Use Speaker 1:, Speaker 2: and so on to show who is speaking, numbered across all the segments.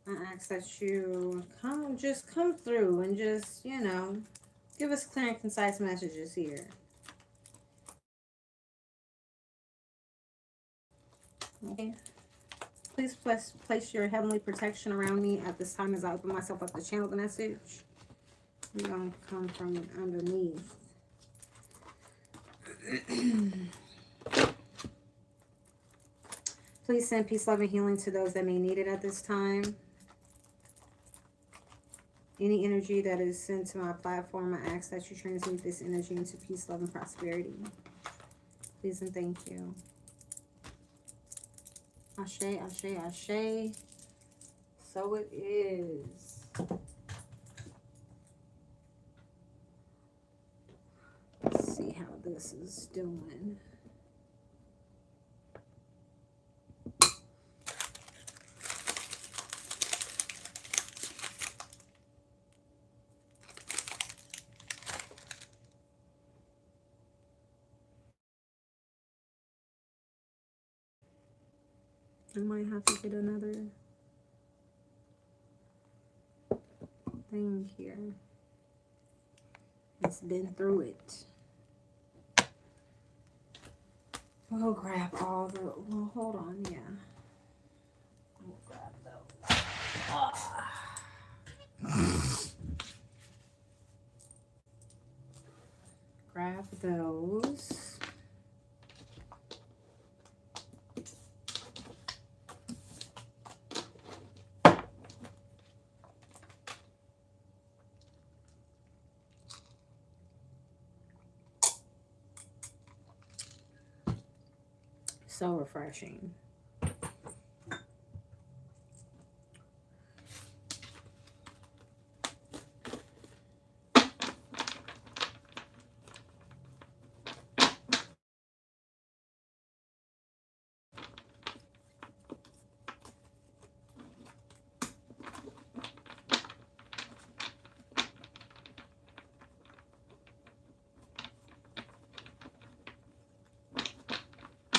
Speaker 1: I ask that you just come through and just, you know, give us clear and concise messages here. Okay. Please place your heavenly protection around me at this time as I open myself up to channel the message. We're going to come from underneath. Please send peace, love, and healing to those that may need it at this time. Any energy that is sent to my platform, I ask that you transmute this energy into peace, love, and prosperity. Please and thank you. Ashe, ashe, ashe. So it is. Let's see how this is doing. I might have to get another thing here. It's been through it. We'll grab all the, well, hold on, yeah. We'll grab those. Grab those. So refreshing.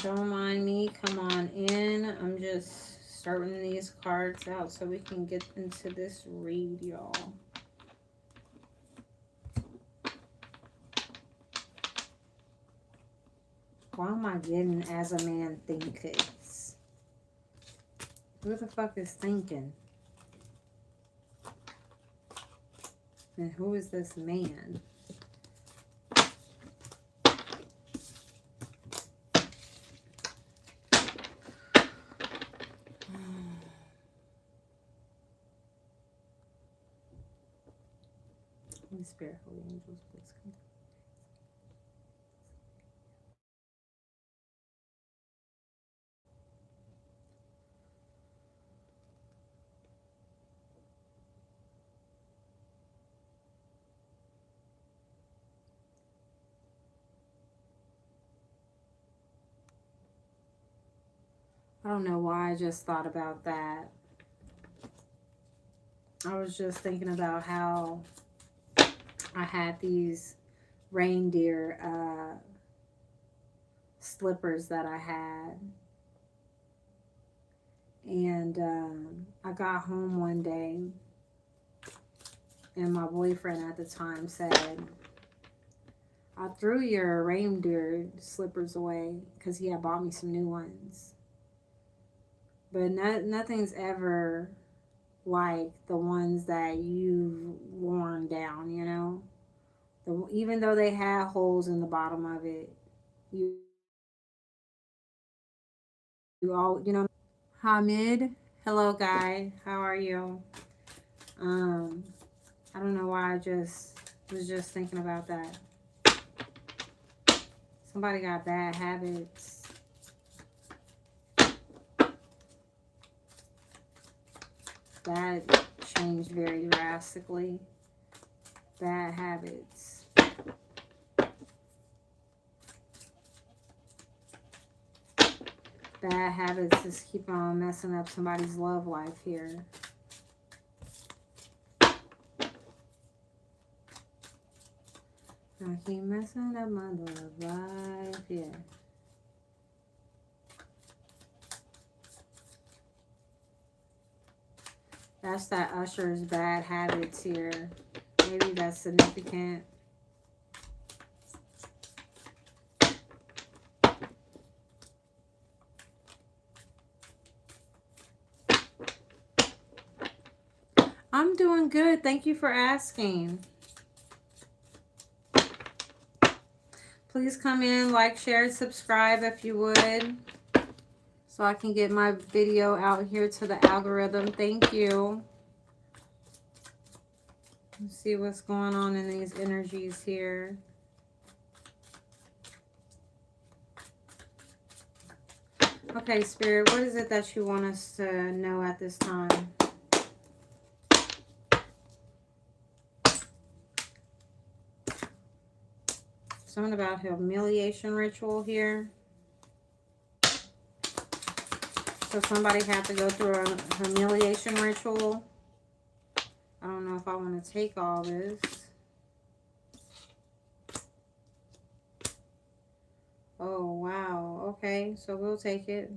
Speaker 1: Don't mind me. Come on in. I'm just starting these cards out so we can get into this read, y'all. Why am I getting as a man thinketh? Who the fuck is thinking? And who is this man? Holy Spirit, Holy Angels, please come. I don't know why I just thought about that. I was just thinking about how I had these reindeer slippers that I had. And I got home one day and my boyfriend at the time said, I threw your reindeer slippers away because he had bought me some new ones. But nothing's ever like the ones that you've worn down, you know? Even though they had holes in the bottom of it, you all, you know. Hamid, hello guy, how are you? I don't know why I was just thinking about that. Somebody got bad habits. That changed very drastically. Bad habits. Bad habits just keep on messing up somebody's love life here. I keep messing up my love life, yeah. That's that Usher's bad habits here. Maybe that's significant. I'm doing good. Thank you for asking. Please come in, like, share, and subscribe if you would, so I can get my video out here to the algorithm. Thank you. Let's see what's going on in these energies here. Okay, Spirit, what is it that you want us to know at this time? Something about humiliation ritual here. So somebody had to go through a humiliation ritual. I don't know if I want to take all this. Oh, wow. Okay, so we'll take it.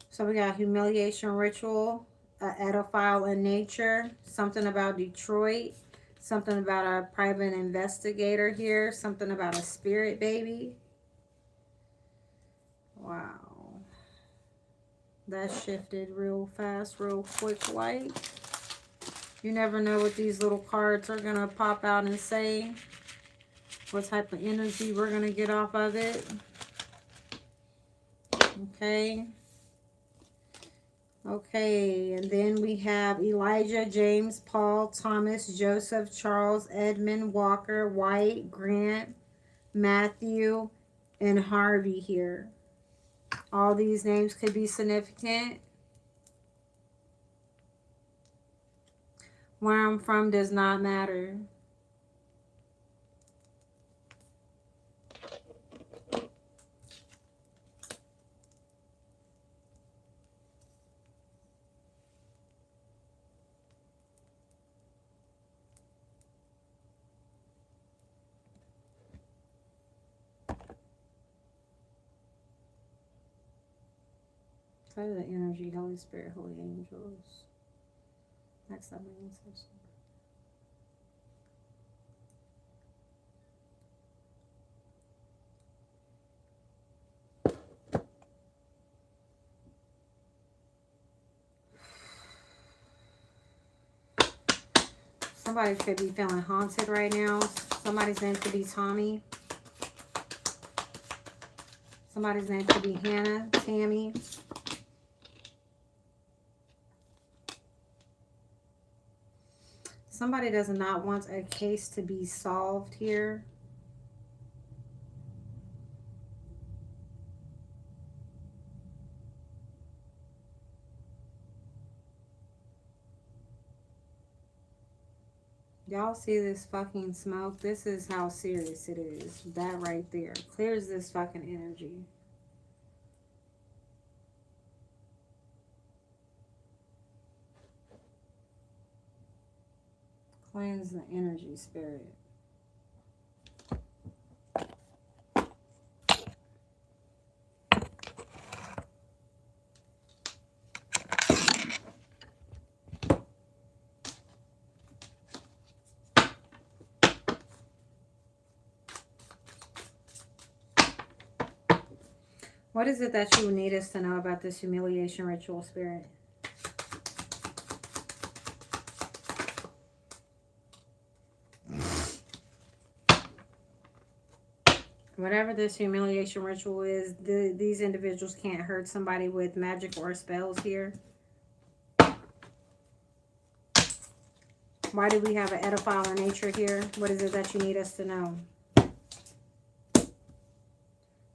Speaker 1: So we got humiliation ritual, edophile in nature, something about Detroit, something about a private investigator here, something about a spirit baby. Wow. That shifted real fast, real quick like. You never know what these little cards are going to pop out and say. What type of energy we're going to get off of it. Okay. Okay, and then we have Elijah, James, Paul, Thomas, Joseph, Charles, Edmund, Walker, White, Grant, Matthew, and Harvey here. All these names could be significant. Where I'm from does not matter. What is the energy, Holy Spirit, Holy Angels? Next time I answer. Somebody could be feeling haunted right now. Somebody's name could be Tommy. Somebody's name could be Hannah, Tammy. Somebody does not want a case to be solved here. Y'all see this fucking smoke? This is how serious it is. That right there clears this fucking energy. Cleanse the energy, Spirit. What is it that you need us to know about this humiliation ritual, Spirit? Whatever this humiliation ritual is, these individuals can't hurt somebody with magic or spells here. Why do we have an edophile in nature here? What is it that you need us to know?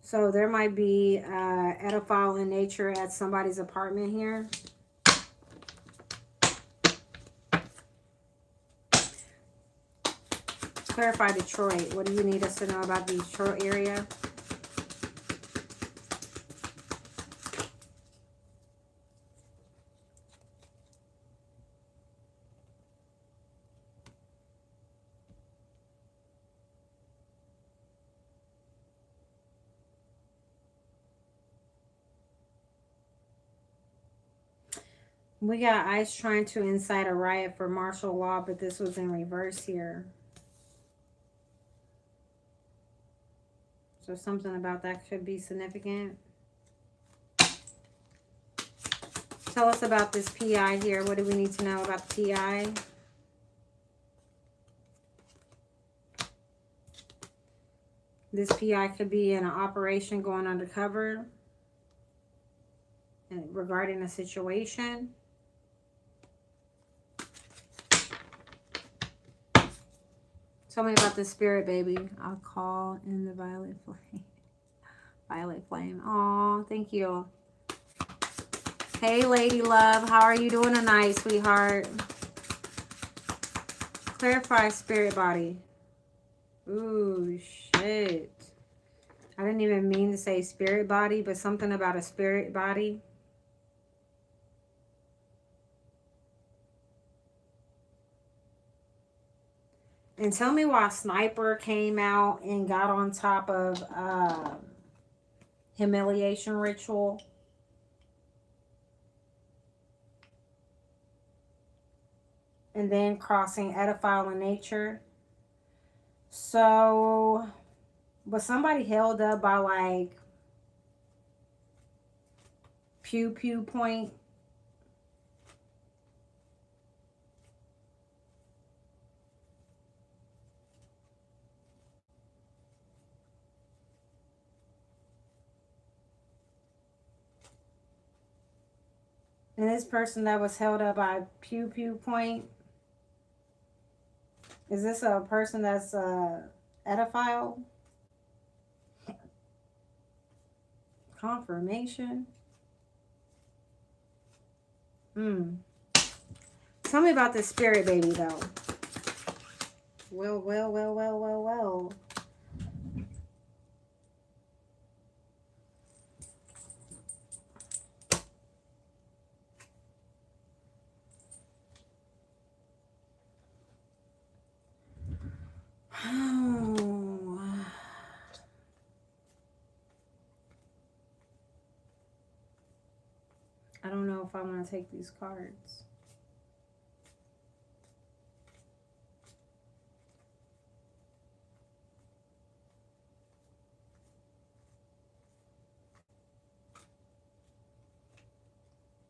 Speaker 1: So there might be edophile in nature at somebody's apartment here. Clarify Detroit. What do you need us to know about the Detroit area? We got ICE trying to incite a riot for martial law, but this was in reverse here. So something about that could be significant. Tell us about this PI here. What do we need to know about the PI? This PI could be in an operation going undercover and regarding a situation. Tell me about this spirit, baby. I'll call in the violet flame. Violet flame. Aw, thank you. Hey, lady love. How are you doing tonight, sweetheart? Clarify spirit body. Ooh, shit. I didn't even mean to say spirit body, but something about a spirit body. And tell me why Sniper came out and got on top of humiliation ritual. And then crossing edifile in nature. So, was somebody held up by like pew pew point? And this person that was held up by pew pew point, is this a person that's edifile? Confirmation. Tell me about this spirit baby though. Well. I don't know if I want to take these cards.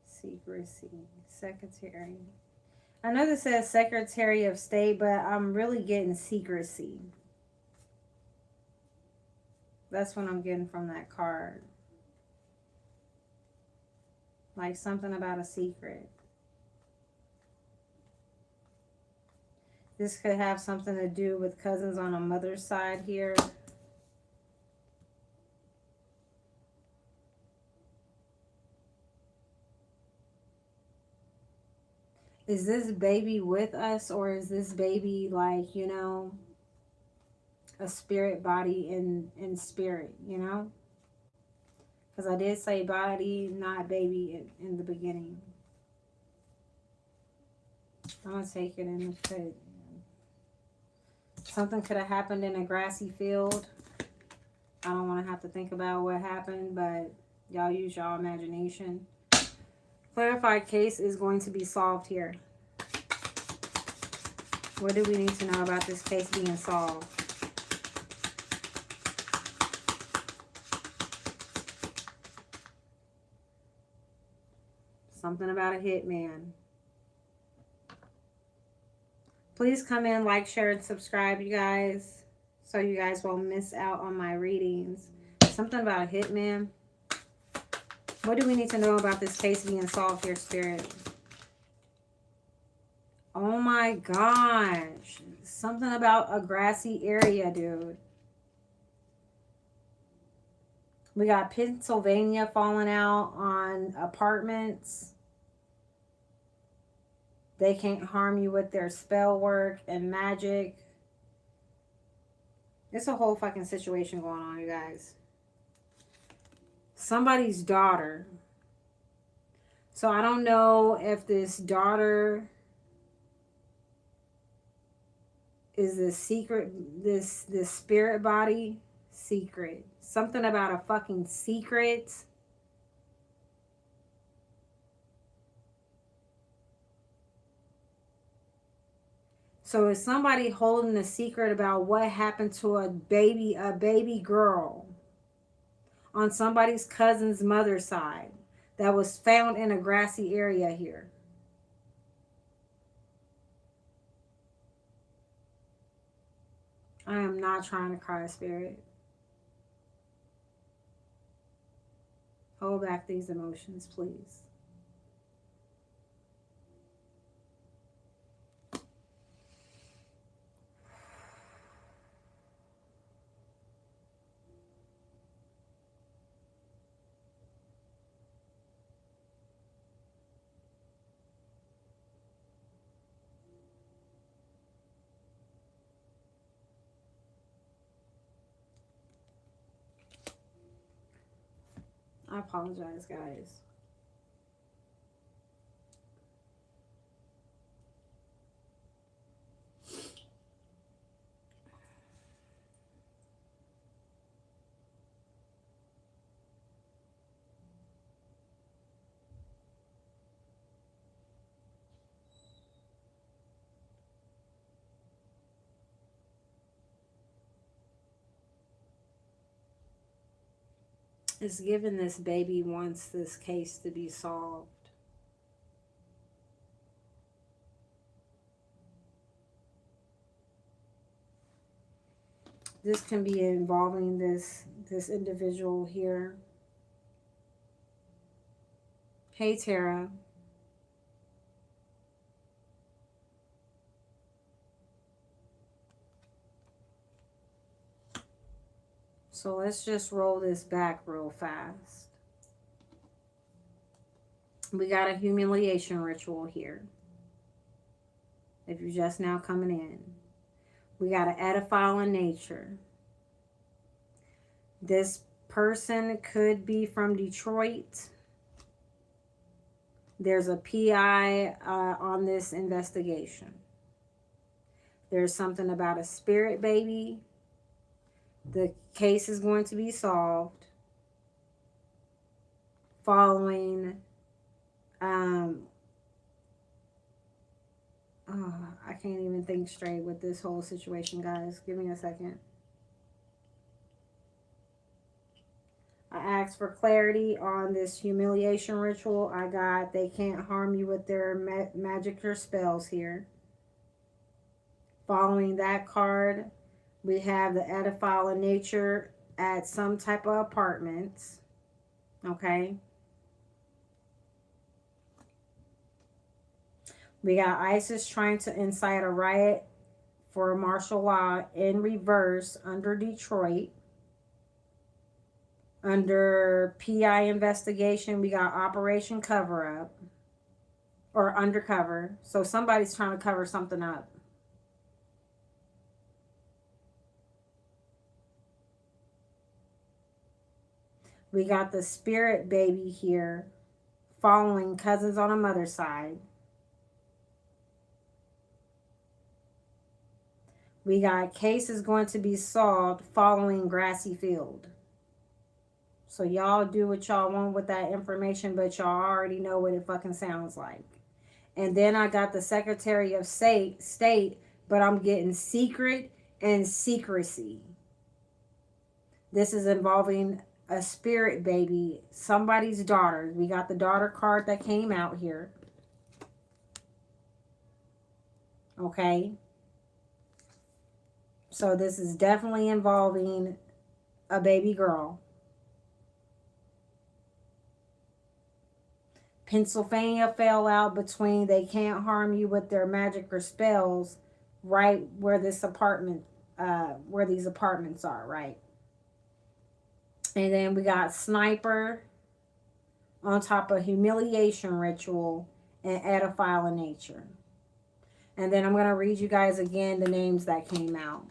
Speaker 1: Secrecy. Secretary. I know this says Secretary of State, but I'm really getting secrecy. That's what I'm getting from that card. Like something about a secret. This could have something to do with cousins on a mother's side here. Is this baby with us, or is this baby like, you know, a spirit body in spirit, you know? Because I did say body, not baby in the beginning. I'm going to take it in the pit. Something could have happened in a grassy field. I don't want to have to think about what happened, but y'all use y'all imagination. Clarified case is going to be solved here. What do we need to know about this case being solved? Something about a hitman. Please come in, like, share, and subscribe, you guys, so you guys won't miss out on my readings. Something about a hitman. What do we need to know about this case being solved here, Spirit? Oh my gosh. Something about a grassy area, dude. We got Pennsylvania falling out on apartments. They can't harm you with their spell work and magic. It's a whole fucking situation going on, you guys. Somebody's daughter. So I don't know if this daughter is this secret, this spirit body secret. Something about a fucking secret. So is somebody holding a secret about what happened to a baby girl on somebody's cousin's mother's side that was found in a grassy area here? I am not trying to cry, Spirit. Hold back these emotions, please. I apologize, guys. It's given this baby wants this case to be solved. This can be involving this individual here. Hey, Tara. So let's just roll this back real fast. We got a humiliation ritual here. If you're just now coming in. We got an edifying nature. This person could be from Detroit. There's a PI on this investigation. There's something about a spirit baby. The case is going to be solved following I can't even think straight with this whole situation, guys. Give me a second. I asked for clarity on this humiliation ritual. I got they can't harm you with their magic or spells here. Following that card, we have the edifying nature at some type of apartments. Okay. We got ISIS trying to incite a riot for martial law in reverse under Detroit. Under PI investigation, we got Operation Cover Up or Undercover. So somebody's trying to cover something up. We got the spirit baby here following cousins on a mother's side. We got cases going to be solved following grassy field. So y'all do what y'all want with that information, but y'all already know what it fucking sounds like. And then I got the Secretary of State, but I'm getting secret and secrecy. This is involving a spirit baby, somebody's daughter. We got the daughter card that came out here. Okay. So this is definitely involving a baby girl. Pennsylvania fell out between they can't harm you with their magic or spells right where this apartment, where these apartments are, right? And then we got sniper on top of humiliation ritual and edifying nature. And then I'm going to read you guys again the names that came out.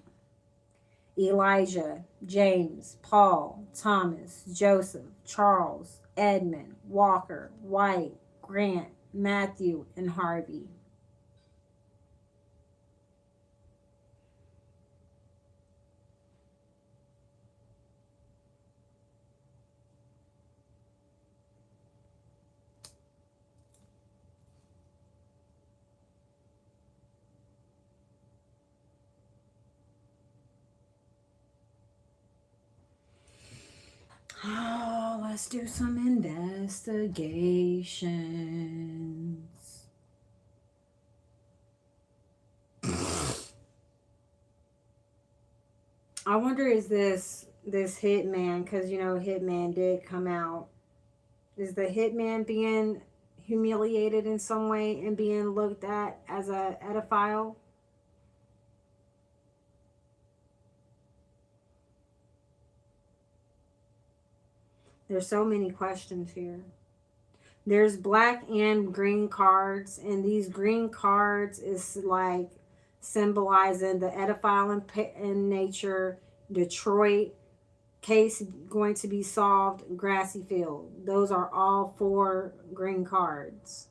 Speaker 1: Elijah, James, Paul, Thomas, Joseph, Charles, Edmund, Walker, White, Grant, Matthew, and Harvey. Oh, let's do some investigations. I wonder, is this hitman, because you know hitman did come out. Is the hitman being humiliated in some way and being looked at as a pedophile? There's so many questions here. There's black and green cards, and these green cards is like symbolizing the edifying in nature, Detroit, case going to be solved, grassy field. Those are all 4 green cards.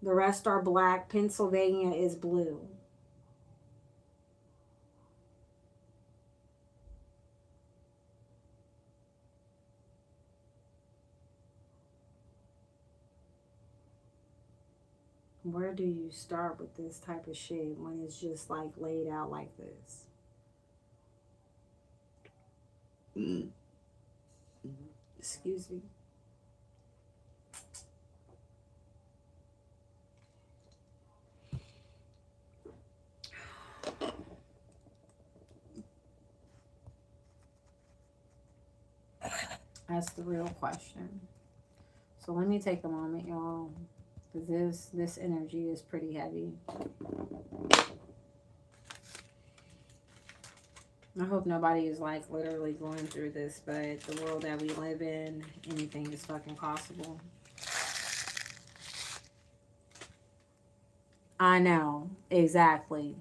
Speaker 1: The rest are black. Pennsylvania is blue. Where do you start with this type of shit when it's just like laid out like this? Excuse me. That's the real question. So let me take a moment, y'all, because this energy is pretty heavy. I hope nobody is like literally going through this, but the world that we live in, anything is fucking possible. I know, exactly.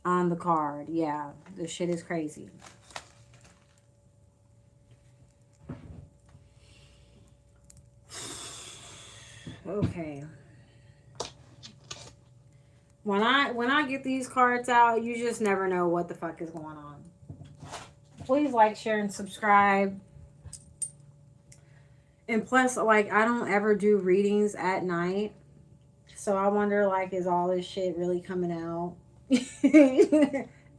Speaker 1: On the card, yeah, this shit is crazy. Okay. When I get these cards out, you just never know what the fuck is going on. Please like, share, and subscribe. And plus, like, I don't ever do readings at night. So I wonder, like, is all this shit really coming out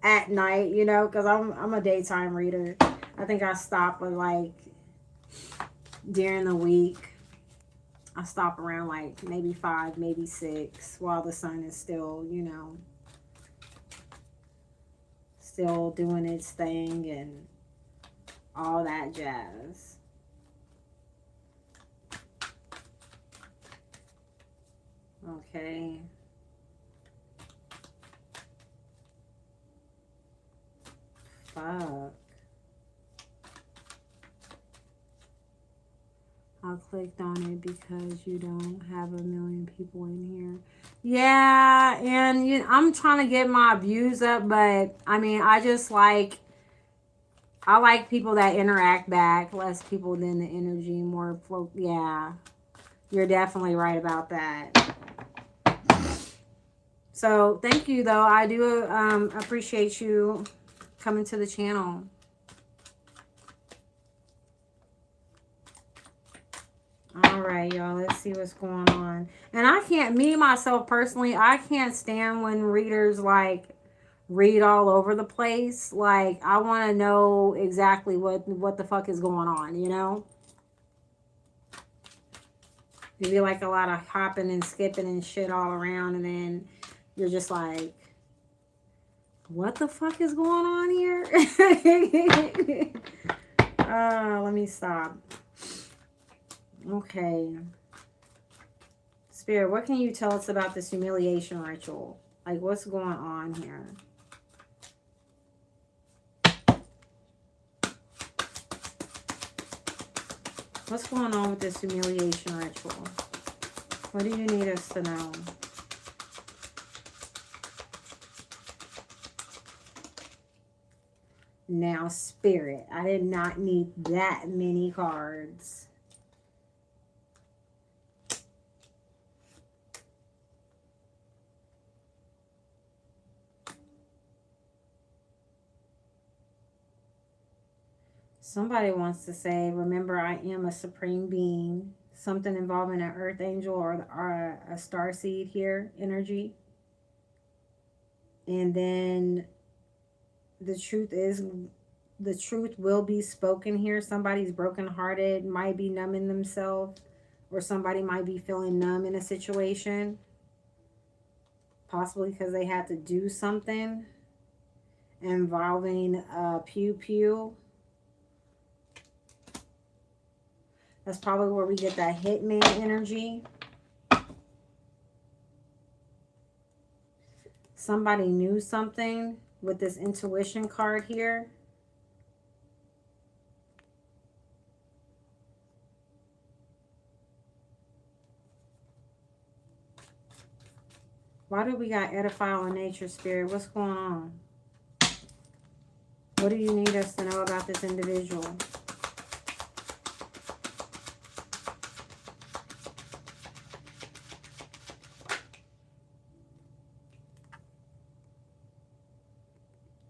Speaker 1: at night, you know? Because I'm a daytime reader. I think I stop with, like, during the week. I stop around, like, maybe 5, maybe 6, while the sun is still, you know, still doing its thing and all that jazz. Okay. Fuck. I clicked on it because you don't have a million people in here. Yeah, and I'm trying to get my views up, but I mean, I like people that interact back, less people than the energy, more flow. Yeah, you're definitely right about that. So thank you, though. I do appreciate you coming to the channel. All right, y'all, let's see what's going on. And I can't, me, myself, personally, I can't stand when readers, like, read all over the place. Like, I want to know exactly what the fuck is going on, you know? You be like a lot of hopping and skipping and shit all around, and then you're just like, what the fuck is going on here? Let me stop. Okay. Spirit, what can you tell us about this humiliation ritual? Like, what's going on here? What's going on with this humiliation ritual? What do you need us to know? Now, Spirit, I did not need that many cards. Somebody wants to say, remember, I am a supreme being. Something involving an earth angel or a star seed here, energy. And then the truth will be spoken here. Somebody's brokenhearted, might be numbing themselves, or somebody might be feeling numb in a situation, possibly because they had to do something involving pew pew. That's probably where we get that hitman energy. Somebody knew something with this intuition card here. Why do we got edify on nature, spirit? What's going on? What do you need us to know about this individual?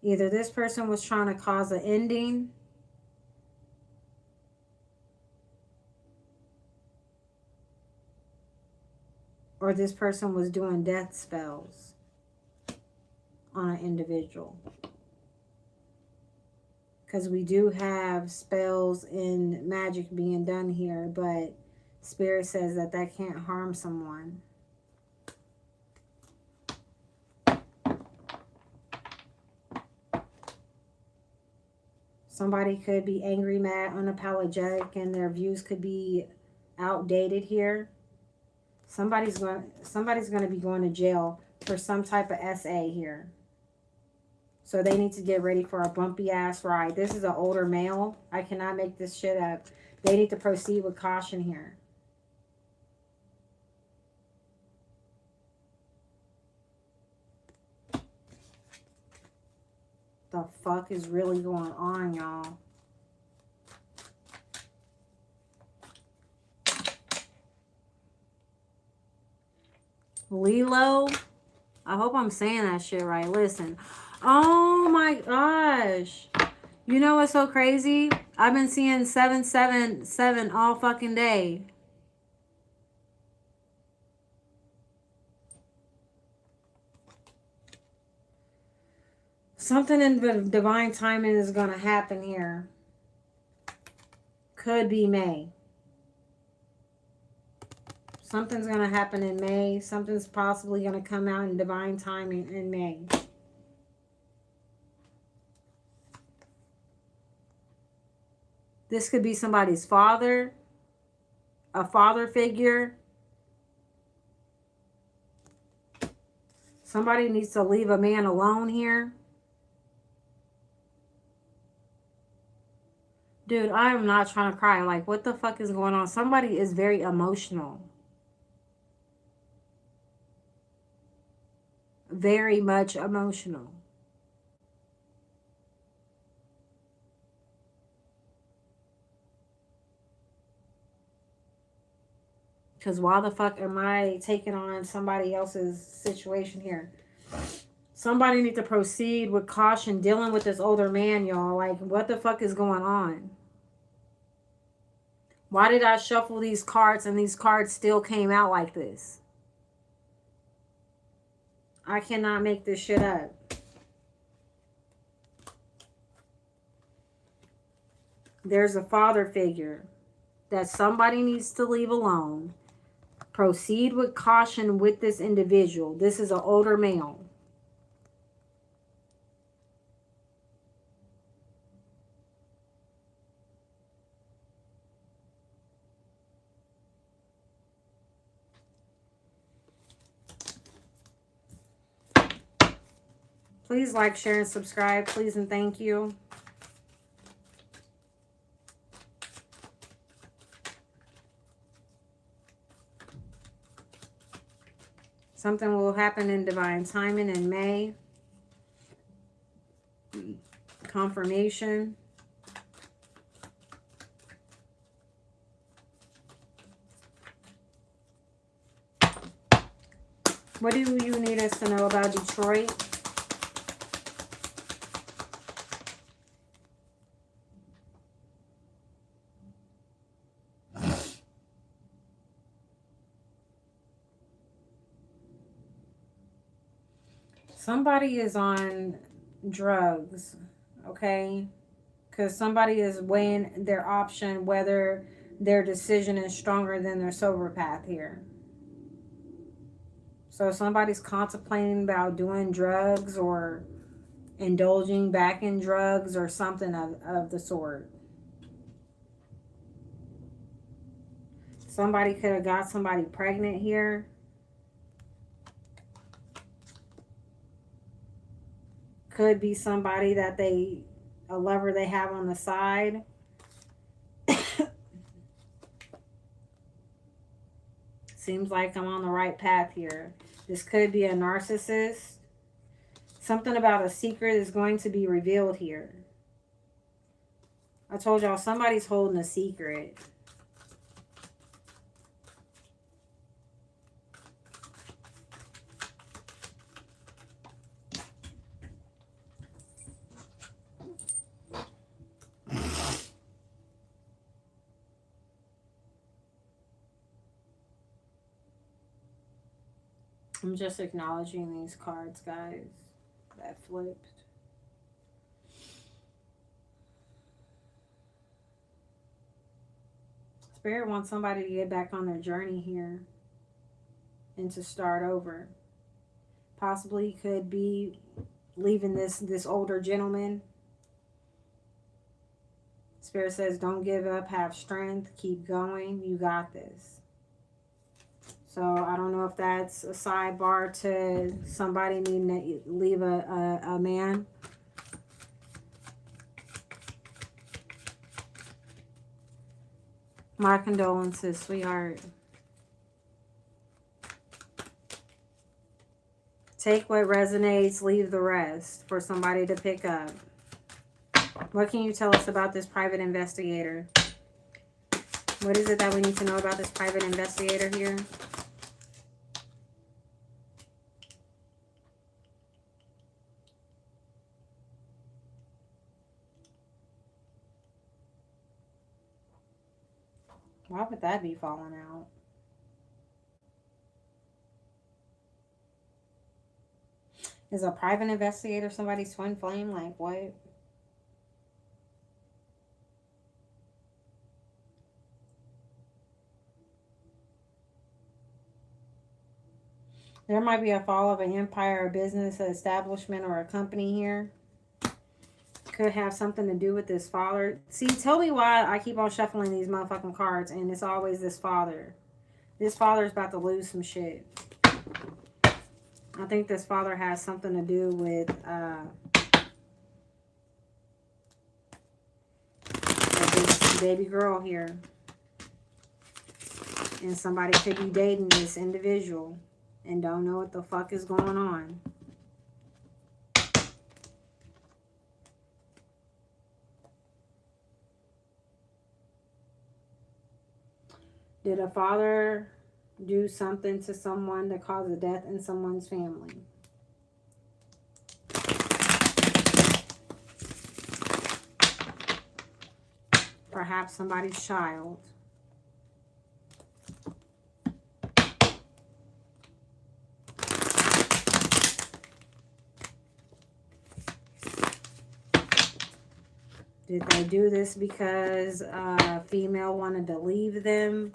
Speaker 1: Either this person was trying to cause an ending, or this person was doing death spells on an individual. Because we do have spells and magic being done here, but Spirit says that that can't harm someone. Somebody could be angry, mad, unapologetic, and their views could be outdated here. Somebody's going to be going to jail for some type of SA here. So they need to get ready for a bumpy ass ride. This is an older male. I cannot make this shit up. They need to proceed with caution here. The fuck is really going on, y'all? Lilo? I hope I'm saying that shit right. Listen. Oh my gosh. You know what's so crazy? I've been seeing 777 all fucking day. Something in the divine timing is going to happen here. Could be May. Something's going to happen in May. Something's possibly going to come out in divine timing in May. This could be somebody's father, a father figure. Somebody needs to leave a man alone here. Dude, I am not trying to cry. Like, what the fuck is going on? Somebody is very emotional. Very much emotional. Because why the fuck am I taking on somebody else's situation here? Somebody need to proceed with caution dealing with this older man, y'all. Like, what the fuck is going on? Why did I shuffle these cards and these cards still came out like this? I cannot make this shit up. There's a father figure that somebody needs to leave alone. Proceed with caution with this individual. This is an older male. Please like, share, and subscribe. Please and thank you. Something will happen in divine timing in May. Confirmation. What do you need us to know about Detroit? Somebody is on drugs, okay? Because somebody is weighing their option, whether their decision is stronger than their sober path here. So somebody's contemplating about doing drugs or indulging back in drugs or something of the sort. Somebody could have got somebody pregnant here. Could be somebody that a lover they have on the side. Seems like I'm on the right path here. This could be a narcissist. Something about a secret is going to be revealed here. I told y'all somebody's holding a secret. I'm just acknowledging these cards, guys, that flipped. Spirit wants somebody to get back on their journey here and to start over. Possibly could be leaving this older gentleman. Spirit says, don't give up, have strength, keep going, you got this. So I don't know if that's a sidebar to somebody needing to leave a man. My condolences, sweetheart. Take what resonates, leave the rest for somebody to pick up. What can you tell us about this private investigator? What is it that we need to know about this private investigator here? Why would that be falling out? Is a private investigator somebody's twin flame? Like, what? There might be a fall of an empire, a business, an establishment, or a company here. Could have something to do with this father. See, tell me why I keep on shuffling these motherfucking cards and it's always this father. This father is about to lose some shit. I think this father has something to do with this baby girl here. And somebody could be dating this individual and don't know what the fuck is going on. Did a father do something to someone that caused a death in someone's family? Perhaps somebody's child. Did they do this because a female wanted to leave them?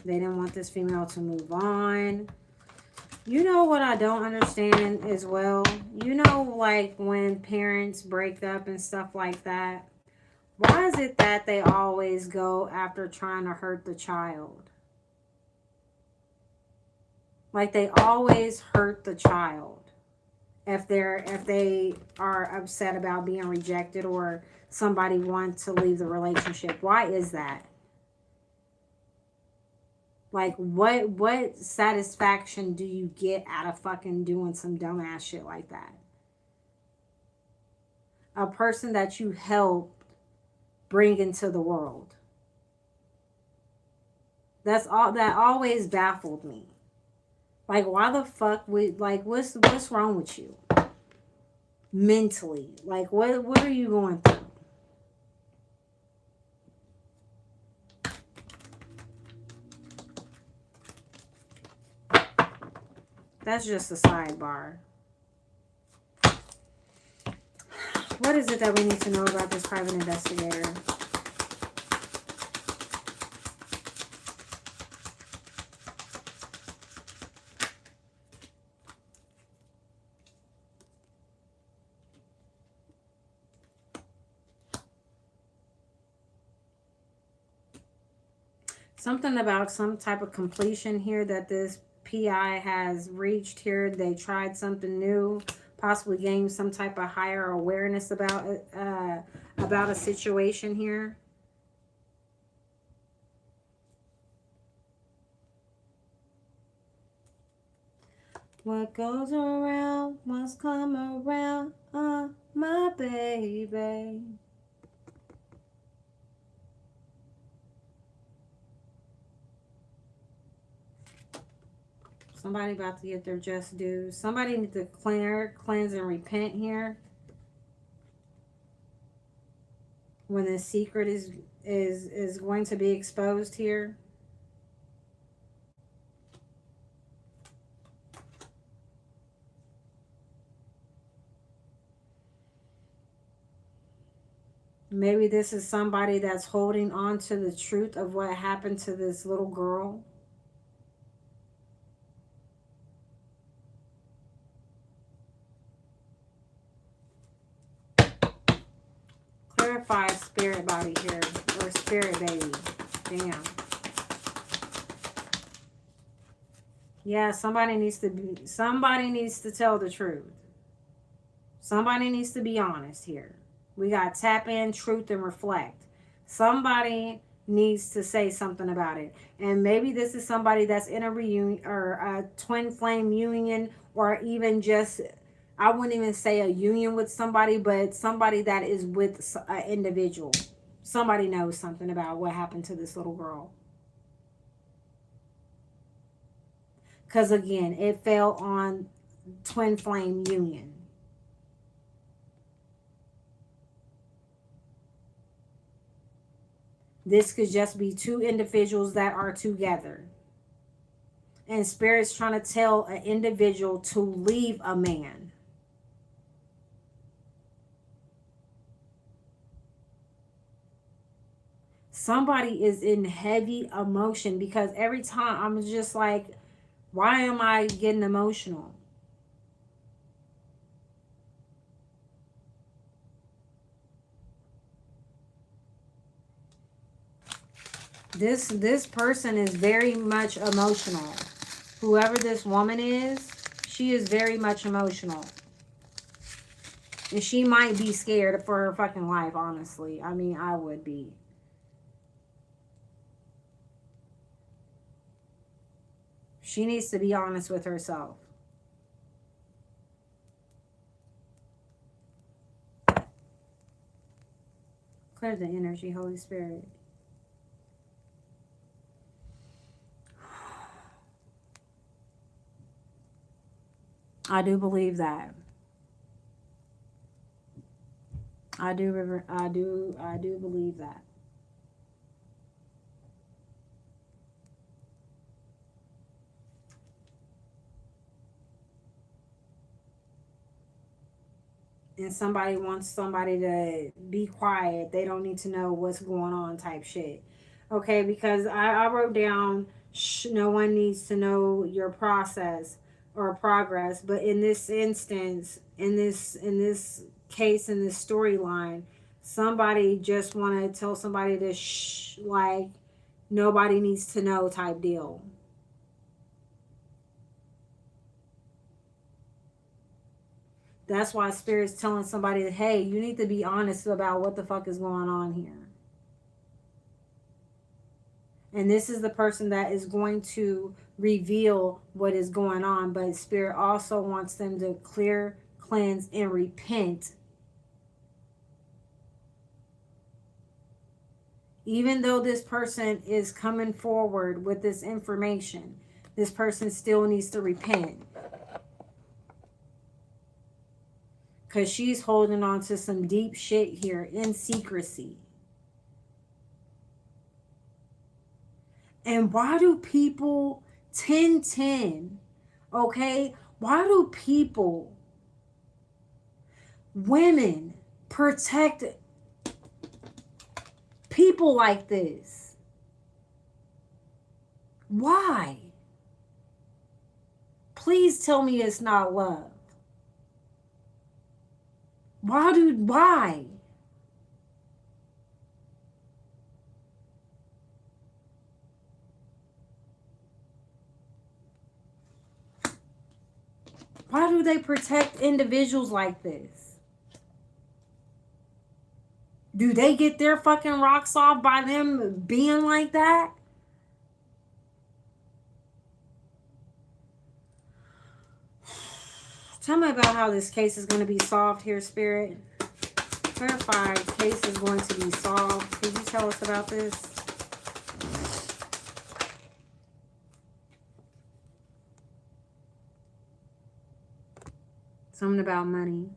Speaker 1: They didn't want this female to move on. You know what I don't understand as well? You know, like when parents break up and stuff like that, why is it that they always go after trying to hurt the child? Like they always hurt the child if they are upset about being rejected or somebody wants to leave the relationship. Why is that? Like, what satisfaction do you get out of fucking doing some dumbass shit like that? A person that you helped bring into the world. That's all. That always baffled me. Like, why the fuck would, like, what's wrong with you? Mentally. Like, what are you going through? That's just a sidebar. What is it that we need to know about this private investigator? Something about some type of completion here that this PI has reached here. They tried something new, possibly gained some type of higher awareness about a situation here. What goes around must come around, my baby. Somebody about to get their just dues. Somebody needs to cleanse, and repent here. When this secret is going to be exposed here. Maybe this is somebody that's holding on to the truth of what happened to this little girl. Clarify spirit body here, or spirit baby. Damn. Yeah, somebody needs to tell the truth. Somebody needs to be honest here. We got tap in, truth, and reflect. Somebody needs to say something about it. And maybe this is somebody that's in a reunion or a twin flame union, or even just, I wouldn't even say a union with somebody, but somebody that is with an individual. Somebody knows something about what happened to this little girl. Because again, it fell on twin flame union. This could just be two individuals that are together. And Spirit's trying to tell an individual to leave a man. Somebody is in heavy emotion, because every time I'm just like, why am I getting emotional? This person is very much emotional. Whoever this woman is, she is very much emotional. And she might be scared for her fucking life, honestly. I mean, I would be. She needs to be honest with herself. Clear the energy, Holy Spirit. I do believe that. I do believe that. And somebody wants somebody to be quiet. They don't need to know what's going on type shit. Okay, because I wrote down, no one needs to know your process or progress. But in this instance, in this case, in this storyline, somebody just want to tell somebody to shh, like nobody needs to know type deal. That's why Spirit's telling somebody, hey, you need to be honest about what the fuck is going on here. And this is the person that is going to reveal what is going on. But Spirit also wants them to clear, cleanse, and repent. Even though this person is coming forward with this information, this person still needs to repent. Because she's holding on to some deep shit here in secrecy. And why do people 10-10, okay? Why do people, women, protect people like this? Why? Please tell me it's not love. Why? Why do they protect individuals like this? Do they get their fucking rocks off by them being like that? Tell me about how this case is going to be solved here, Spirit. Clarify, case is going to be solved. Could you tell us about this? Something about money.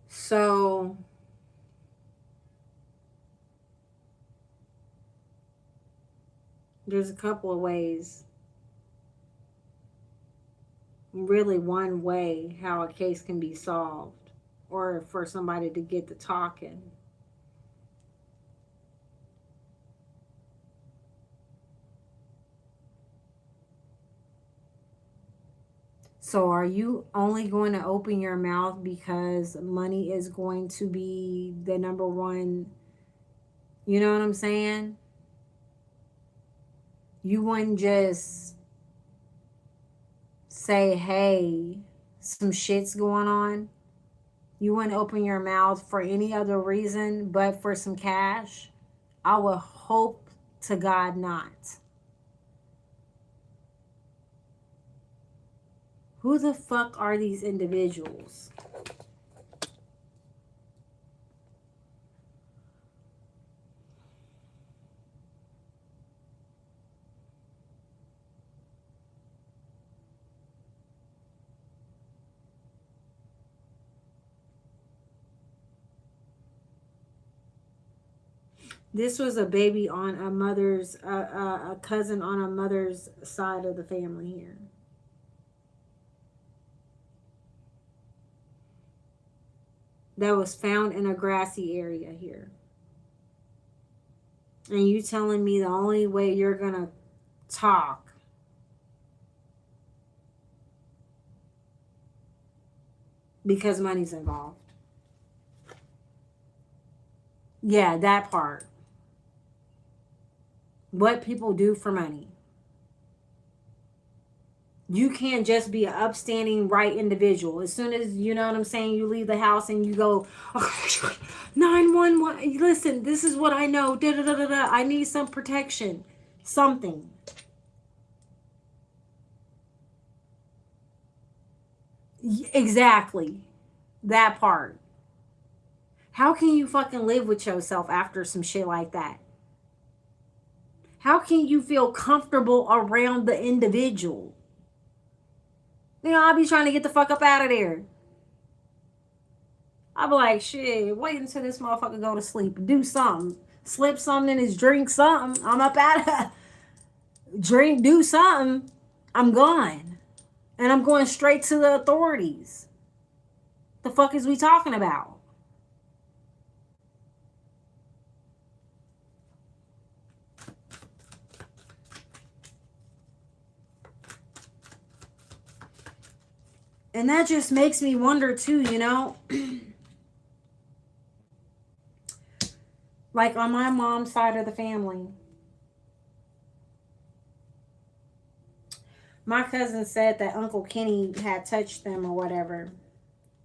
Speaker 1: So there's a couple of ways. Really one way how a case can be solved, or for somebody to get to talking. So are you only going to open your mouth because money is going to be the number one? You know what I'm saying? You wouldn't just say, hey, some shit's going on. You wouldn't open your mouth for any other reason but for some cash. I would hope to God not. Who the fuck are these individuals? This was a baby on a mother's, a cousin on a mother's side of the family here. That was found in a grassy area here. And you telling me the only way you're going to talk because money's involved. Yeah, that part. What people do for money. You can't just be an upstanding right individual. As soon as, you know what I'm saying, you leave the house and you go, oh, 911, listen, this is what I know. Da, da, da, da, da. I need some protection. Something. Exactly. That part. How can you fucking live with yourself after some shit like that? How can you feel comfortable around the individual? You know, I'll be trying to get the fuck up out of there. I'll be like, shit, wait until this motherfucker go to sleep. Do something. Slip something in his drink, something. I'm up out of drink, do something. I'm gone. And I'm going straight to the authorities. The fuck is we talking about? And that just makes me wonder too, you know. Like on my mom's side of the family, my cousin said that Uncle Kenny had touched them or whatever.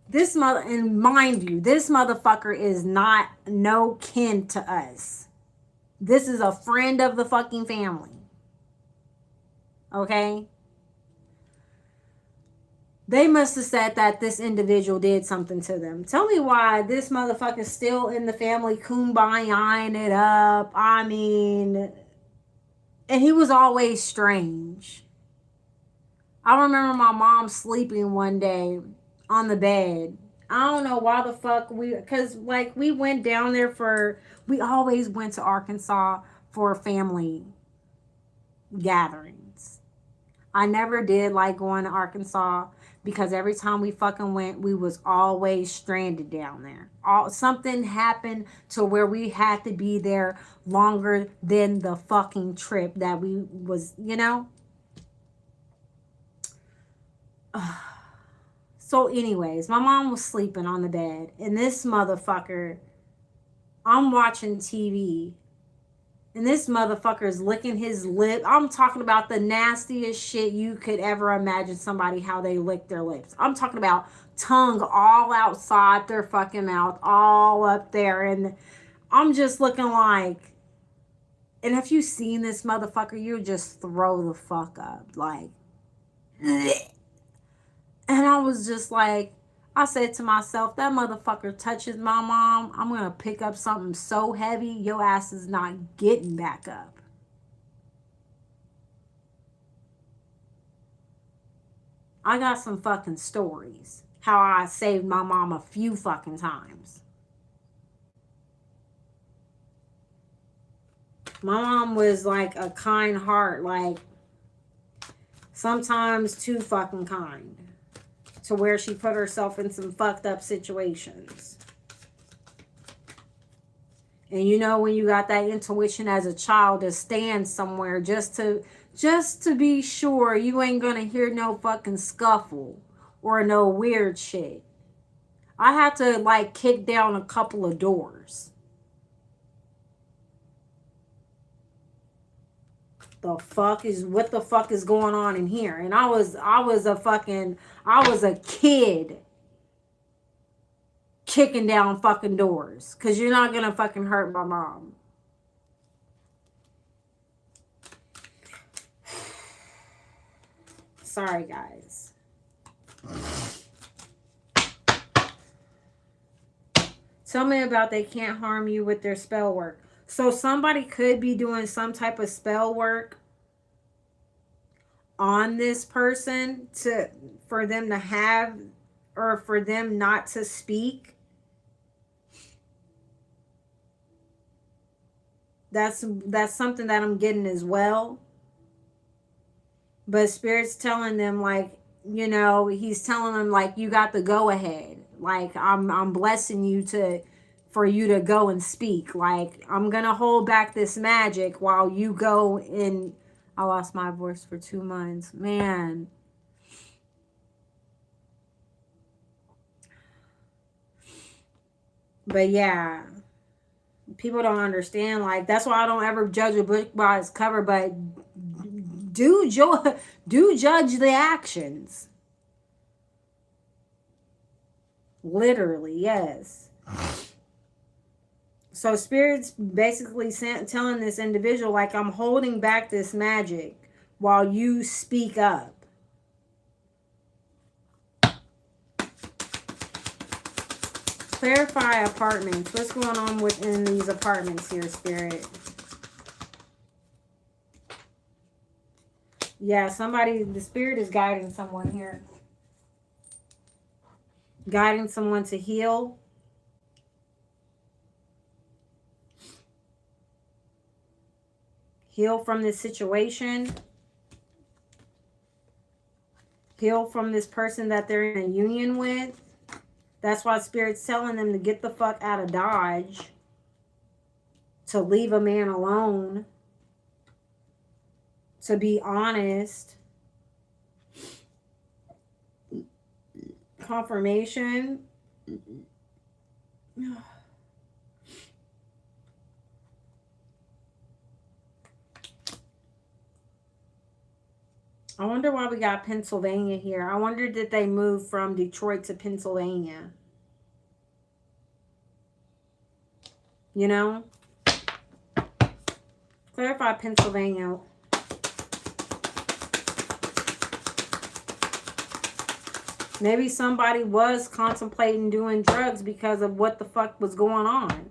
Speaker 1: This mother, and mind you, this motherfucker is not no kin to us. This is a friend of the fucking family. Okay? They must have said that this individual did something to them. Tell me why this motherfucker's still in the family kumbayaing it up. I mean, and he was always strange. I remember my mom sleeping one day on the bed. I don't know why the fuck because like we went down there we always went to Arkansas for family gatherings. I never did like going to Arkansas because every time we fucking went, we was always stranded down there. Something happened to where we had to be there longer than the fucking trip that we was, you know? So anyways, my mom was sleeping on the bed and this motherfucker, I'm watching TV. And this motherfucker is licking his lip. I'm talking about the nastiest shit you could ever imagine somebody how they lick their lips. I'm talking about tongue all outside their fucking mouth, all up there. And I'm just looking like, and if you've seen this motherfucker, you just throw the fuck up. Like, bleh. And I was just like, I said to myself, that motherfucker touches my mom, I'm going to pick up something so heavy, your ass is not getting back up. I got some fucking stories. How I saved my mom a few fucking times. My mom was like a kind heart, like sometimes too fucking kind. To where she put herself in some fucked up situations. And you know when you got that intuition as a child to stand somewhere just to be sure you ain't gonna hear no fucking scuffle or no weird shit. I had to like kick down a couple of doors. What the fuck is going on in here? And I was a kid kicking down fucking doors because you're not gonna fucking hurt my mom. Sorry guys. Tell me about they can't harm you with their spell work. So somebody could be doing some type of spell work on this person for them to have or for them not to speak. That's something that I'm getting as well. But Spirit's telling them like, you know, he's telling them like you got the go ahead. Like I'm blessing you for you to go and speak. Like I'm gonna hold back this magic while you go and I lost my voice for 2 months. Man. But yeah. People don't understand. Like that's why I don't ever judge a book by its cover, but do judge the actions. Literally, yes. So Spirit's basically telling this individual, like, I'm holding back this magic while you speak up. Clarify apartments. What's going on within these apartments here, Spirit? Yeah, the Spirit is guiding someone here. Guiding someone to heal. Heal from this situation. Heal from this person that they're in a union with. That's why Spirit's telling them to get the fuck out of Dodge. To leave a man alone. To be honest. Confirmation. I wonder why we got Pennsylvania here. I wonder did they move from Detroit to Pennsylvania? You know? Clarify Pennsylvania. Maybe somebody was contemplating doing drugs because of what the fuck was going on.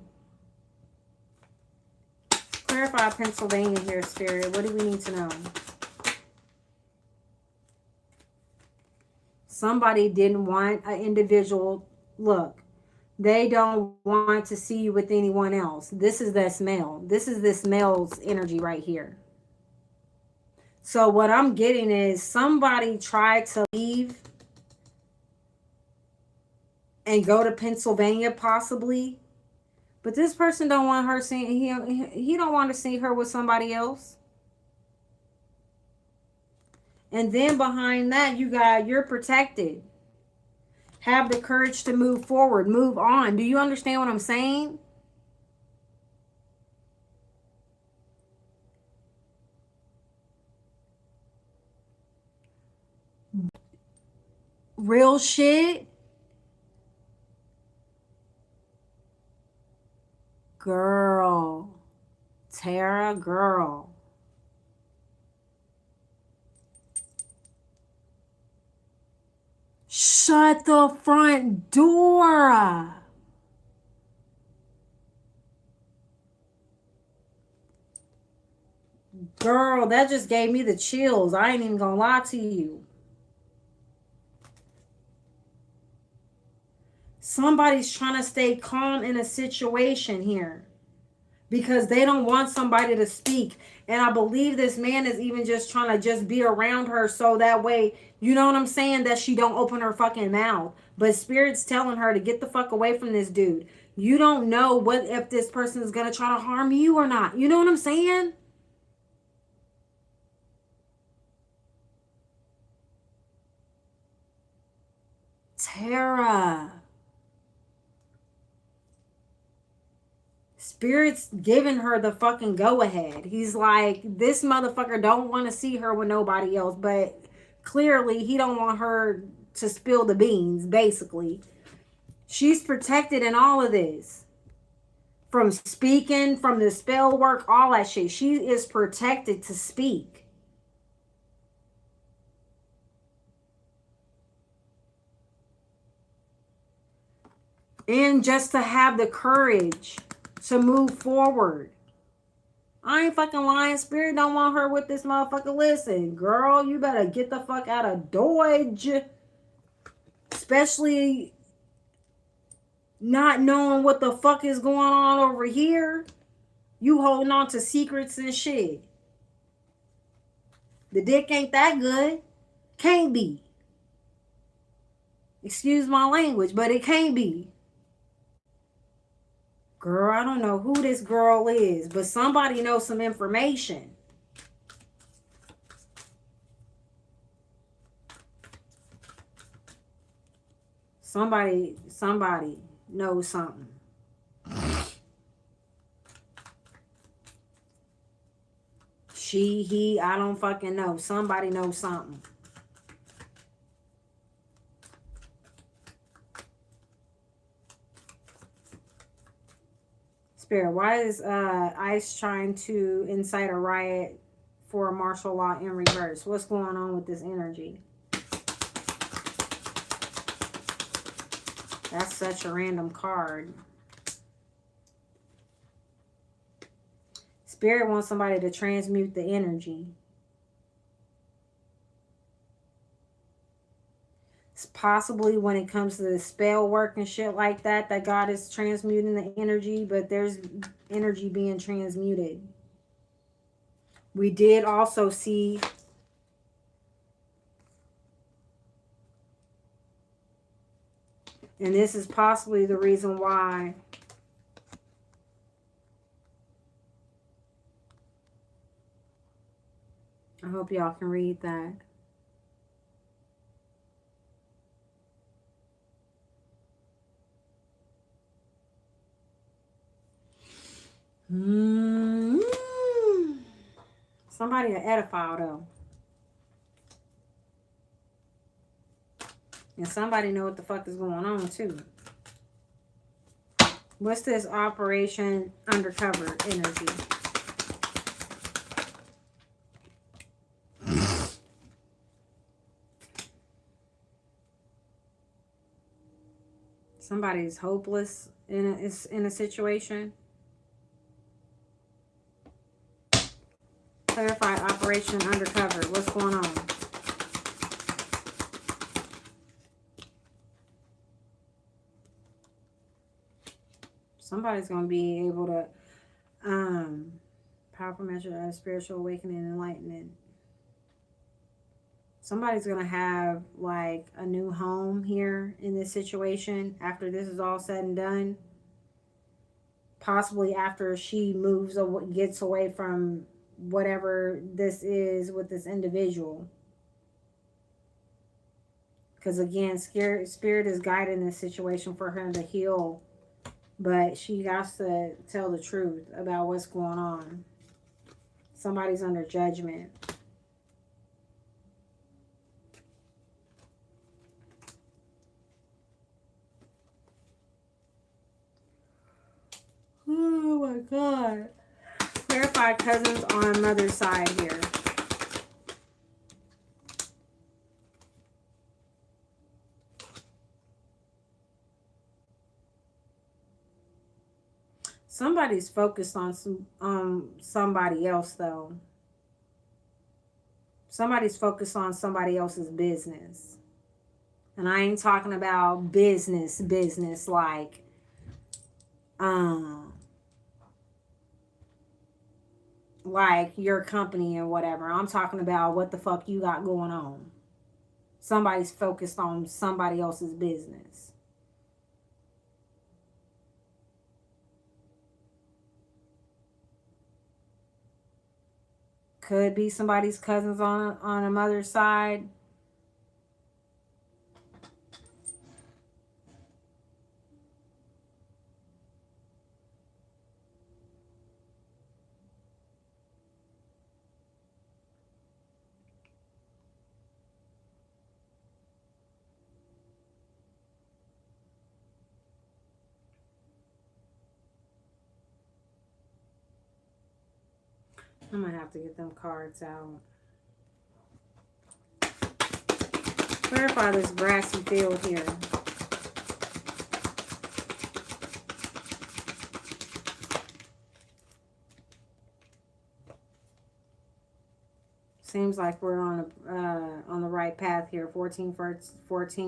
Speaker 1: Clarify Pennsylvania here, Spirit. What do we need to know? Somebody didn't want an individual. Look, they don't want to see you with anyone else. This is this male. This is this male's energy right here. So what I'm getting is somebody tried to leave and go to Pennsylvania possibly, but this person don't want her seeing, he don't want to see her with somebody else. And then behind that, you got, you're protected. Have the courage to move forward, move on. Do you understand what I'm saying? Real shit. Girl. Tara, girl. Shut the front door. Girl, that just gave me the chills. I ain't even gonna lie to you. Somebody's trying to stay calm in a situation here because they don't want somebody to speak. And I believe this man is even just trying to just be around her so that way, you know what I'm saying, that she don't open her fucking mouth. But Spirit's telling her to get the fuck away from this dude. You don't know what if this person is going to try to harm you or not. You know what I'm saying? Tara. Spirit's giving her the fucking go-ahead. He's like, this motherfucker don't want to see her with nobody else, but clearly he don't want her to spill the beans, basically. She's protected in all of this. From speaking, from the spell work, all that shit. She is protected to speak. And just to have the courage to move forward. I ain't fucking lying. Spirit don't want her with this motherfucker. Listen, girl, you better get the fuck out of Dodge. Especially not knowing what the fuck is going on over here. You holding on to secrets and shit. The dick ain't that good. Can't be. Excuse my language, but it can't be. Girl, I don't know who this girl is, but somebody knows some information. Somebody knows something. She, he, I don't fucking know. Somebody knows something. Spirit, why is ICE trying to incite a riot for martial law in reverse? What's going on with this energy? That's such a random card. Spirit wants somebody to transmute the energy. It's possibly when it comes to the spell work and shit like that, that God is transmuting the energy, but there's energy being transmuted. We did also see and this is possibly the reason why I hope y'all can read that. Somebody to edify though. And somebody know what the fuck is going on too. What's this Operation Undercover energy? Somebody's hopeless in a situation. Clarify Operation Undercover. What's going on? Somebody's going to be able to powerful measure of spiritual awakening and enlightenment. Somebody's going to have like a new home here in this situation after this is all said and done. Possibly after she moves or gets away from whatever this is with this individual. Because again, spirit is guiding this situation for her to heal. But she has to tell the truth about what's going on. Somebody's under judgment. Oh my God. Clarify cousins on mother's side here. Somebody's focused on somebody else though. Somebody's focused on somebody else's business. And I ain't talking about business like your company and whatever. I'm talking about what the fuck you got going on. Somebody's focused on somebody else's business. Could be somebody's cousins on a mother's side. I'm gonna have to get them cards out. Clarify this grassy field here. Seems like we're on the right path here. 14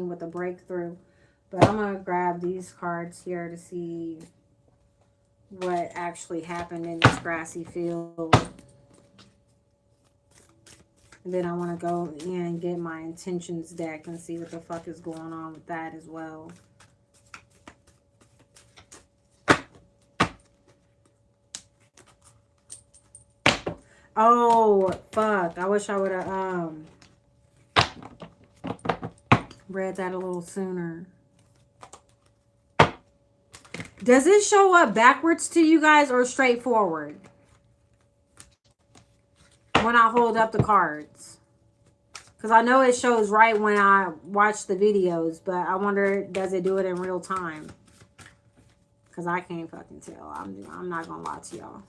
Speaker 1: with a breakthrough. But I'm gonna grab these cards here to see what actually happened in this grassy field. And then I want to go in and get my intentions deck and see what the fuck is going on with that as well. Oh, fuck. I wish I would have read that a little sooner. Does it show up backwards to you guys or straight forward when I hold up the cards? Because I know it shows right when I watch the videos, but I wonder, does it do it in real time? Because I can't fucking tell. I'm not going to lie to y'all.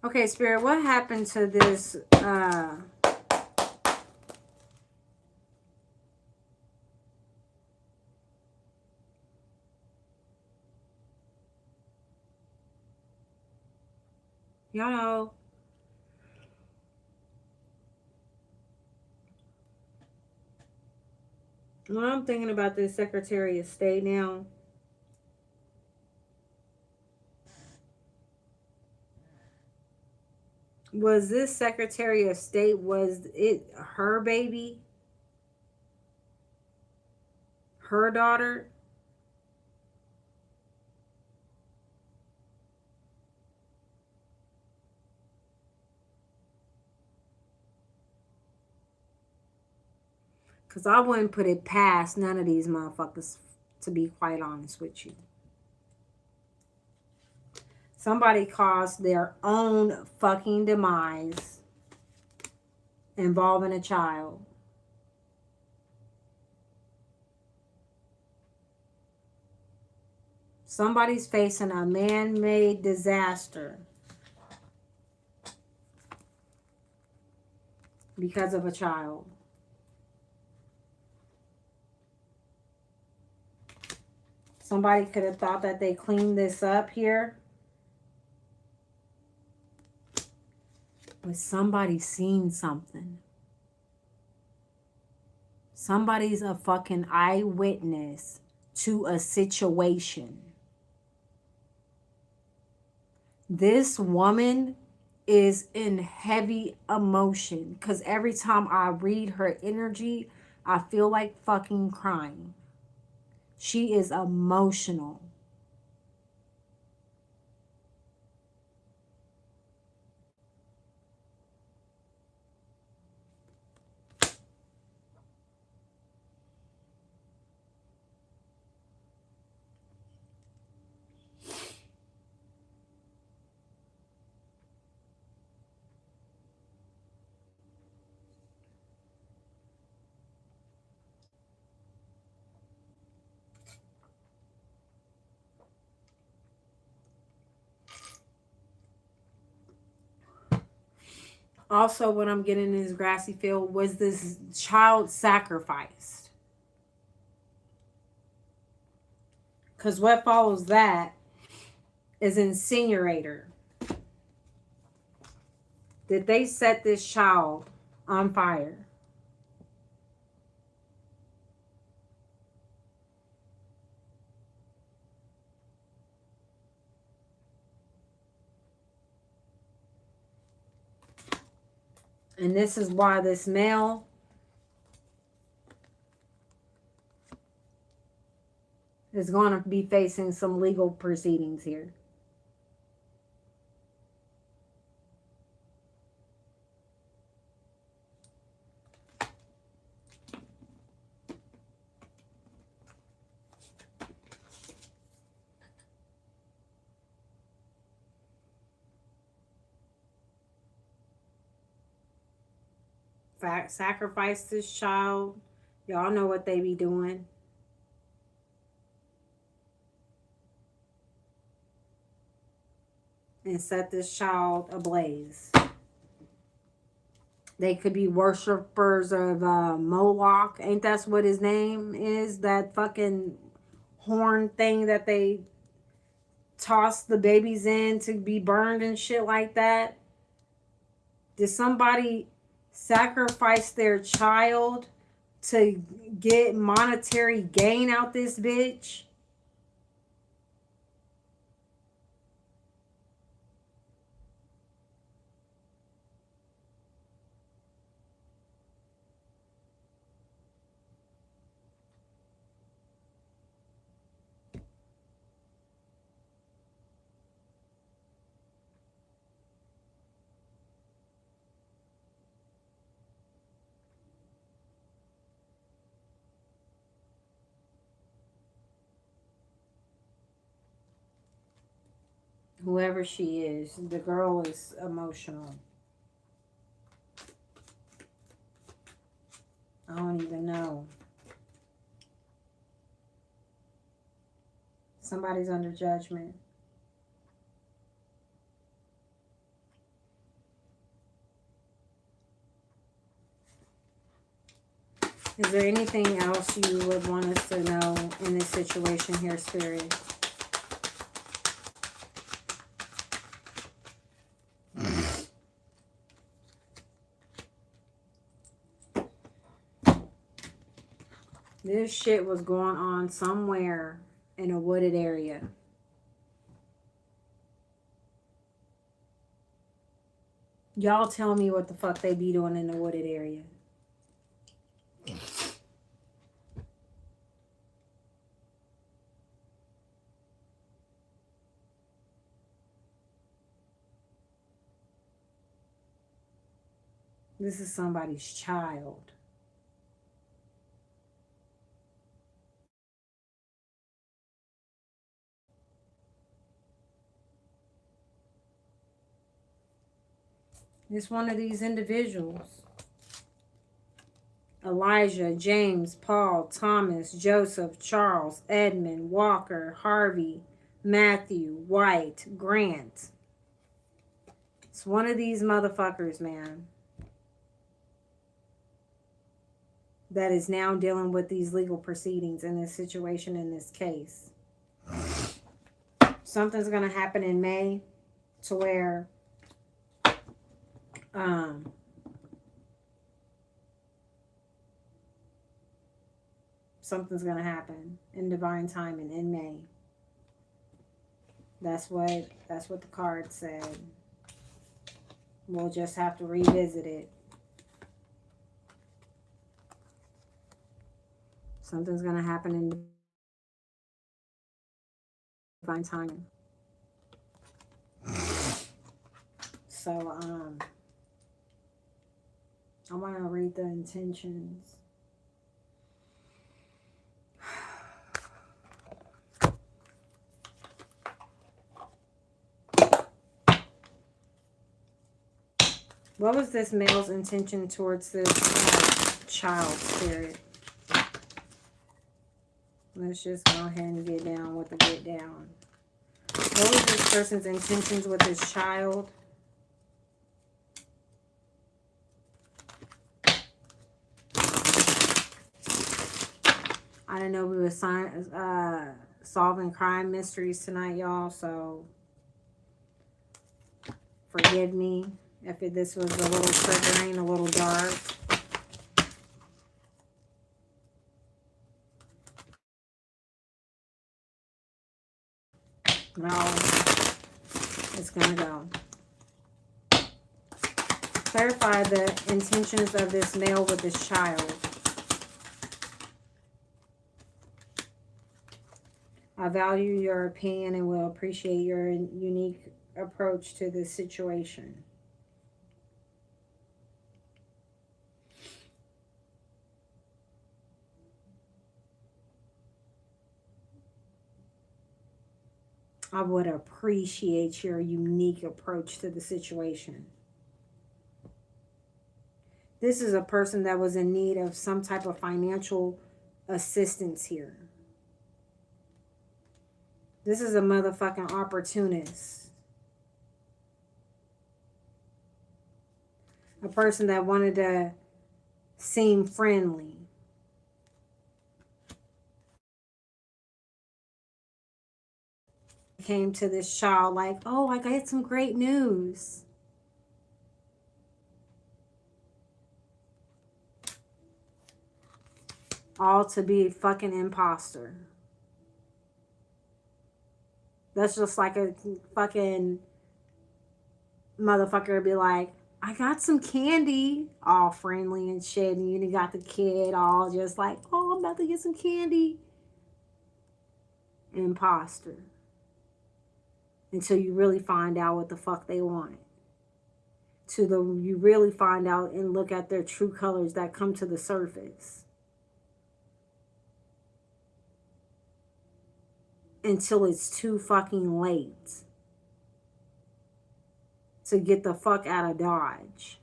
Speaker 1: Okay, Spirit, what happened to this? Y'all know. When I'm thinking about this Secretary of State now, was this Secretary of State, was it her baby? Her daughter? Because I wouldn't put it past none of these motherfuckers, to be quite honest with you. Somebody caused their own fucking demise involving a child. Somebody's facing a man-made disaster because of a child. Somebody could have thought that they cleaned this up here. But somebody's seen something. Somebody's a fucking eyewitness to a situation. This woman is in heavy emotion because every time I read her energy, I feel like fucking crying. She is emotional. Also, what I'm getting in this grassy field was this child sacrificed. Because what follows that is incinerator. Did they set this child on fire? And this is why this male is going to be facing some legal proceedings here. Sacrifice this child. Y'all know what they be doing. And set this child ablaze. They could be worshipers of Moloch. Ain't that's what his name is? That fucking horn thing that they toss the babies in to be burned and shit like that. Did somebody sacrifice their child to get monetary gain out this bitch? Whoever she is, the girl is emotional. I don't even know. Somebody's under judgment. Is there anything else you would want us to know in this situation here, Spirit? This shit was going on somewhere in a wooded area. Y'all tell me what the fuck they be doing in the wooded area. This is somebody's child. It's one of these individuals. Elijah, James, Paul, Thomas, Joseph, Charles, Edmund, Walker, Harvey, Matthew, White, Grant. It's one of these motherfuckers, man, that is now dealing with these legal proceedings in this situation, in this case. Something's going to happen in May to where something's going to happen in divine timing in May. That's what the card said. We'll just have to revisit it. Something's gonna happen in divine timing. So I want to read the intentions. What was this male's intention towards this child spirit? Let's just go ahead and get down with the get down. What was this person's intentions with his child? I didn't know we were solving crime mysteries tonight, y'all, so forgive me if this was a little triggering, a little dark. No, it's gonna go. Clarify the intentions of this male with this child. I value your opinion and will appreciate your unique approach to this situation. I would appreciate your unique approach to the situation. This is a person that was in need of some type of financial assistance here. This is a motherfucking opportunist. A person that wanted to seem friendly. Came to this child like, oh, I got some great news. All to be a fucking imposter. That's just like a fucking motherfucker be like, I got some candy, all friendly and shit, and you got the kid all just like, oh, I'm about to get some candy. Imposter. Until you really find out what the fuck they want. You really find out and look at their true colors that come to the surface. Until it's too fucking late to get the fuck out of Dodge.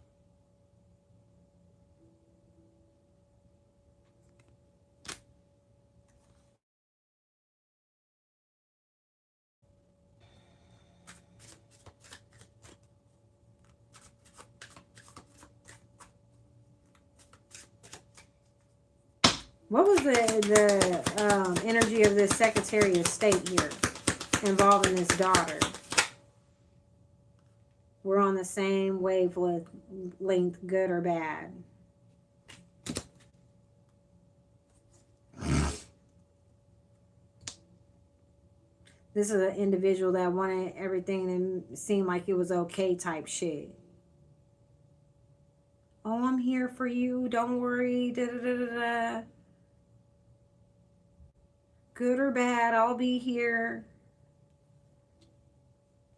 Speaker 1: What was the energy of this Secretary of State here involving his daughter? We're on the same wavelength, good or bad. This is an individual that wanted everything to seem like it was okay type shit. Oh, I'm here for you. Don't worry. Da, da, da, da, da. Good or bad, I'll be here.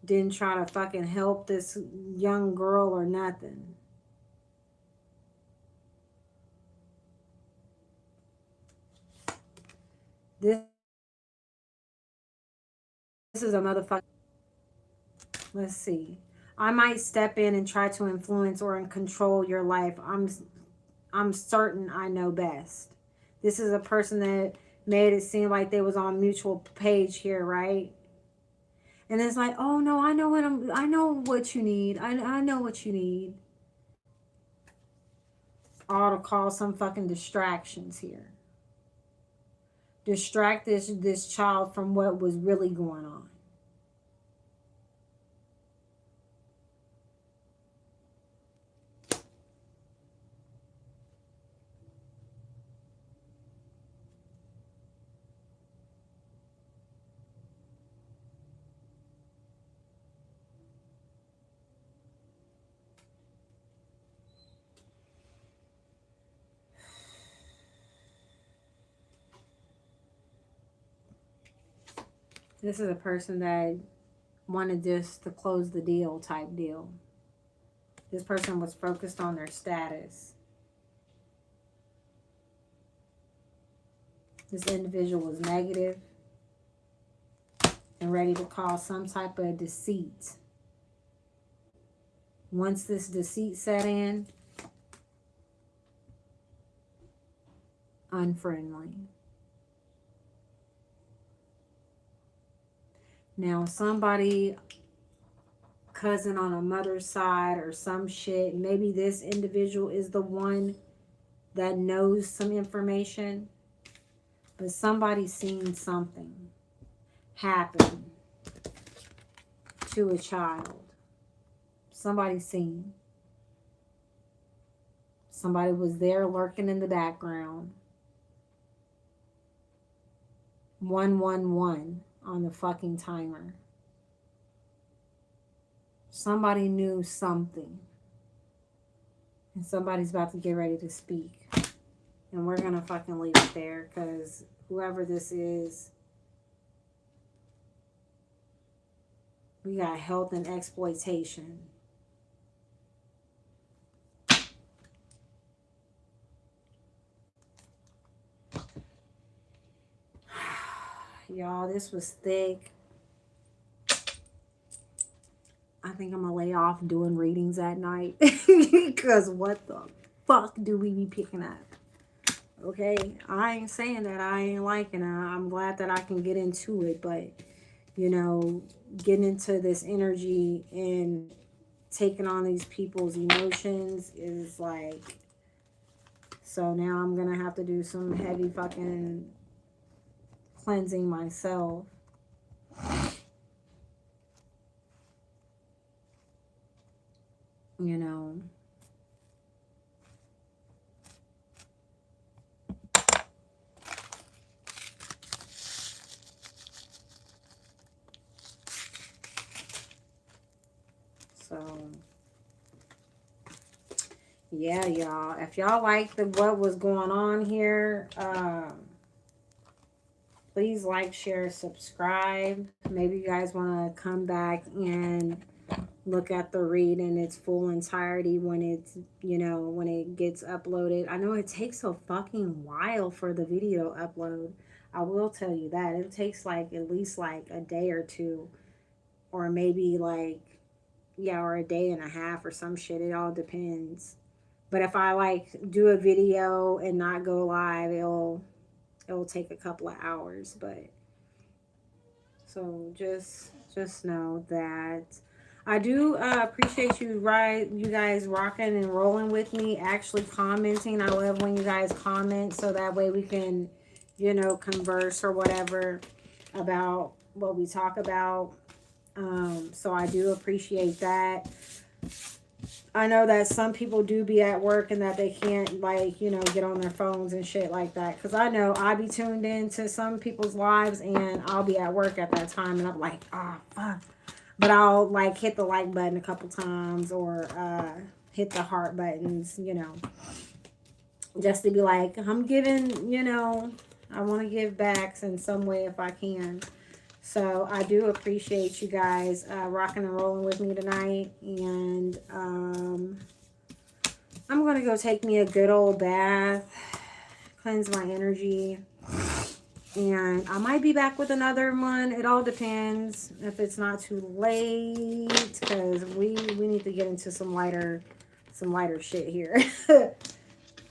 Speaker 1: Didn't try to fucking help this young girl or nothing. This is a motherfucker. Let's see. I might step in and try to influence or control your life. I'm certain I know best. This is a person that made it seem like they was on mutual page here, right? And it's like, oh no, I know what you need. I know what you need. All to cause some fucking distractions here. Distract this child from what was really going on. This is a person that wanted just to close the deal type deal. This person was focused on their status. This individual was negative and ready to cause some type of deceit. Once this deceit set in, unfriendly. Now, somebody, cousin on a mother's side or some shit, maybe this individual is the one that knows some information, but somebody's seen something happen to a child. Somebody's seen. Somebody was there lurking in the background. 111 on the fucking timer. Somebody knew something. And somebody's about to get ready to speak. And we're going to fucking leave it there because whoever this is, we got health and exploitation. Y'all, this was thick. I think I'm going to lay off doing readings at night. Because what the fuck do we be picking up? Okay? I ain't saying that I ain't liking it. I'm glad that I can get into it. But, you know, getting into this energy and taking on these people's emotions is like... So now I'm going to have to do some heavy fucking cleansing myself. You know. So yeah, y'all. If y'all like what was going on here, please like, share, subscribe. Maybe you guys want to come back and look at the read in its full entirety when it's, you know, when it gets uploaded. I know it takes a fucking while for the video to upload. I will tell you that. It takes like at least like a day or two, or maybe like, yeah, or a day and a half or some shit. It all depends. But if I like do a video and not go live, it'll take a couple of hours. But so just know that I do appreciate you guys rocking and rolling with me, actually commenting. I love when you guys comment, so that way we can, you know, converse or whatever about what we talk about. So I do appreciate that. I know that some people do be at work and that they can't, like, you know, get on their phones and shit like that. Because I know I be tuned into some people's lives and I'll be at work at that time and I'm like, oh, fuck. But I'll, like, hit the like button a couple times or hit the heart buttons, you know. Just to be like, I'm giving, you know, I want to give back in some way if I can. So I do appreciate you guys rocking and rolling with me tonight. And I'm going to go take me a good old bath, cleanse my energy. And I might be back with another one. It all depends if it's not too late, because we need to get into some lighter shit here.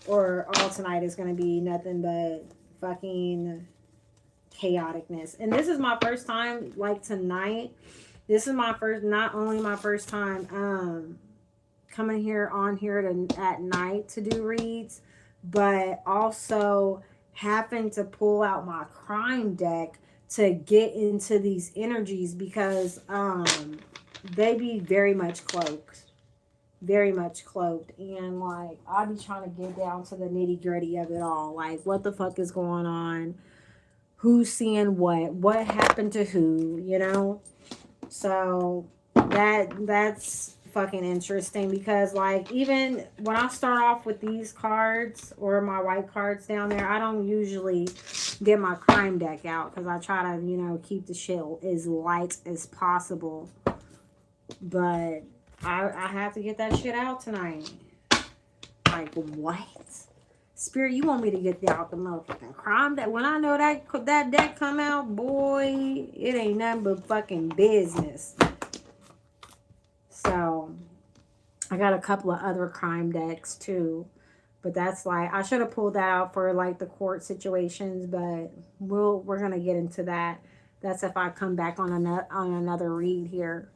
Speaker 1: Or all tonight is going to be nothing but fucking chaoticness. And this is my first time, like tonight, this is my first, not only my first time coming here at night to do reads, but also having to pull out my crime deck to get into these energies, because they be very much cloaked, and like I be trying to get down to the nitty gritty of it all, like what the fuck is going on, who's seeing what happened to who, you know. So that's fucking interesting because, like, even when I start off with these cards or my white cards down there, I don't usually get my crime deck out because I try to, you know, keep the shit as light as possible. But I have to get that shit out tonight. Like, what? Spirit, you want me to get out the motherfucking crime deck? When I know that deck come out, boy, it ain't nothing but fucking business. So, I got a couple of other crime decks too. But that's like, I should have pulled that out for like the court situations, but we're going to get into that. That's if I come back on another read here.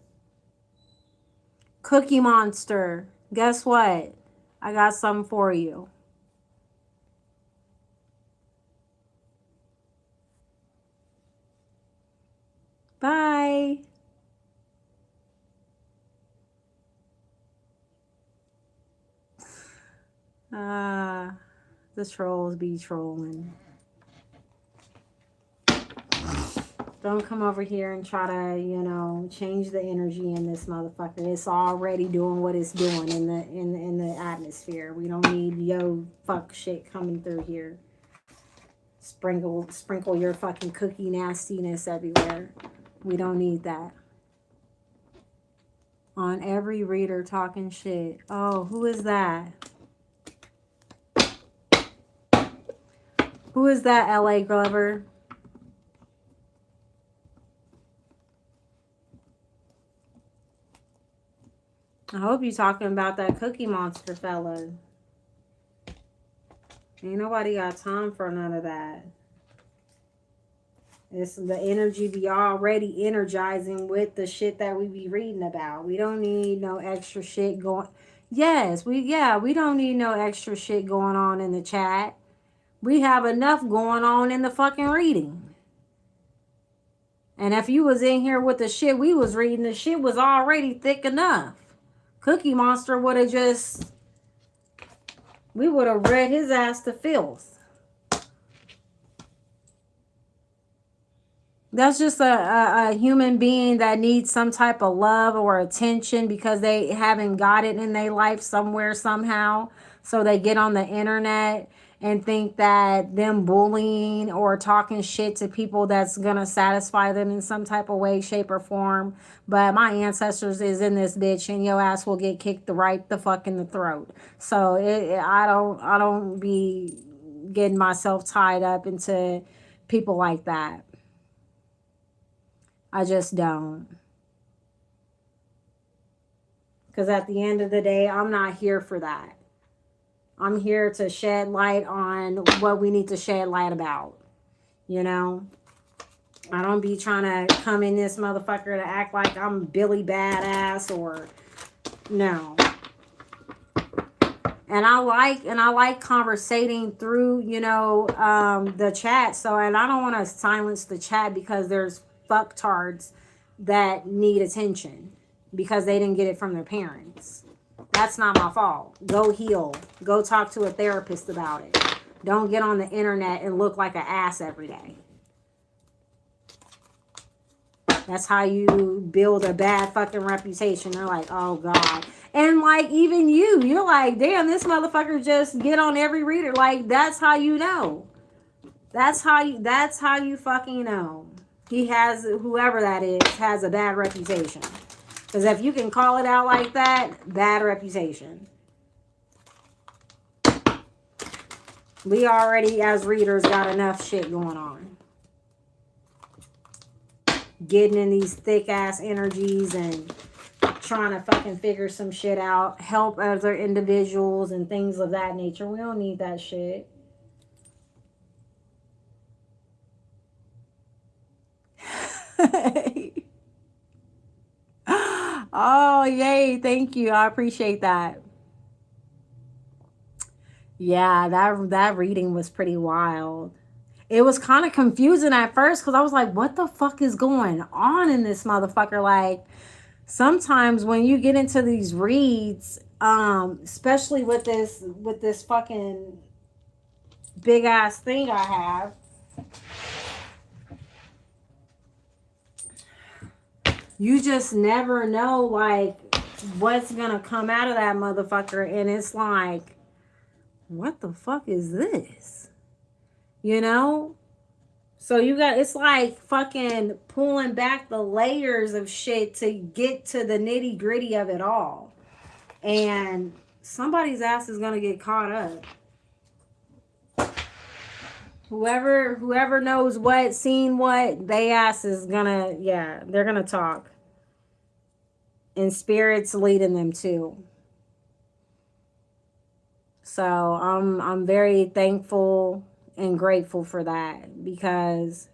Speaker 1: Cookie Monster, guess what? I got something for you. Bye. The trolls be trolling. Don't come over here and try to, you know, change the energy in this motherfucker. It's already doing what it's doing in the atmosphere. We don't need yo fuck shit coming through here. Sprinkle your fucking cookie nastiness everywhere. We don't need that. On every reader talking shit. Oh, who is that? Who is that, LA Glover? I hope you're talking about that Cookie Monster fella. Ain't nobody got time for none of that. It's the energy be already energizing with the shit that we be reading about. We don't need no extra shit going. Yes, we don't need no extra shit going on in the chat. We have enough going on in the fucking reading. And if you was in here with the shit we was reading, the shit was already thick enough. Cookie Monster would have just, we would have read his ass to filth. That's just a human being that needs some type of love or attention because they haven't got it in their life somewhere, somehow. So they get on the internet and think that them bullying or talking shit to people that's going to satisfy them in some type of way, shape, or form. But my ancestors is in this bitch and your ass will get kicked right the fuck in the throat. So I don't be getting myself tied up into people like that. I just don't. Because at the end of the day, I'm not here for that. I'm here to shed light on what we need to shed light about. You know? I don't be trying to come in this motherfucker to act like I'm Billy Badass or... No. And I like conversating through, you know, the chat. So, and I don't want to silence the chat because there's fucktards that need attention because they didn't get it from their parents. That's not my fault. Go heal. Go talk to a therapist about it. Don't get on the internet and look like an ass every day. That's how you build a bad fucking reputation. They're like, oh God. And like, even you're like, damn, this motherfucker just get on every reader. Like, that's how you know. That's how you fucking know. He has, whoever that is, has a bad reputation. Because if you can call it out like that, bad reputation. We already, as readers, got enough shit going on. Getting in these thick-ass energies and trying to fucking figure some shit out. Help other individuals and things of that nature. We don't need that shit. Oh, yay. Thank you. I appreciate that. Yeah, that reading was pretty wild. It was kind of confusing at first because I was like, what the fuck is going on in this motherfucker? Like, sometimes when you get into these reads, especially with this fucking big ass thing I have, you just never know, like, what's gonna come out of that motherfucker, and it's like, what the fuck is this? You know? So you got, it's like fucking pulling back the layers of shit to get to the nitty gritty of it all. And somebody's ass is gonna get caught up. Whoever knows what, seen what, they ass is gonna, yeah, they're gonna talk. And spirit's leading them too. So I'm very thankful and grateful for that, because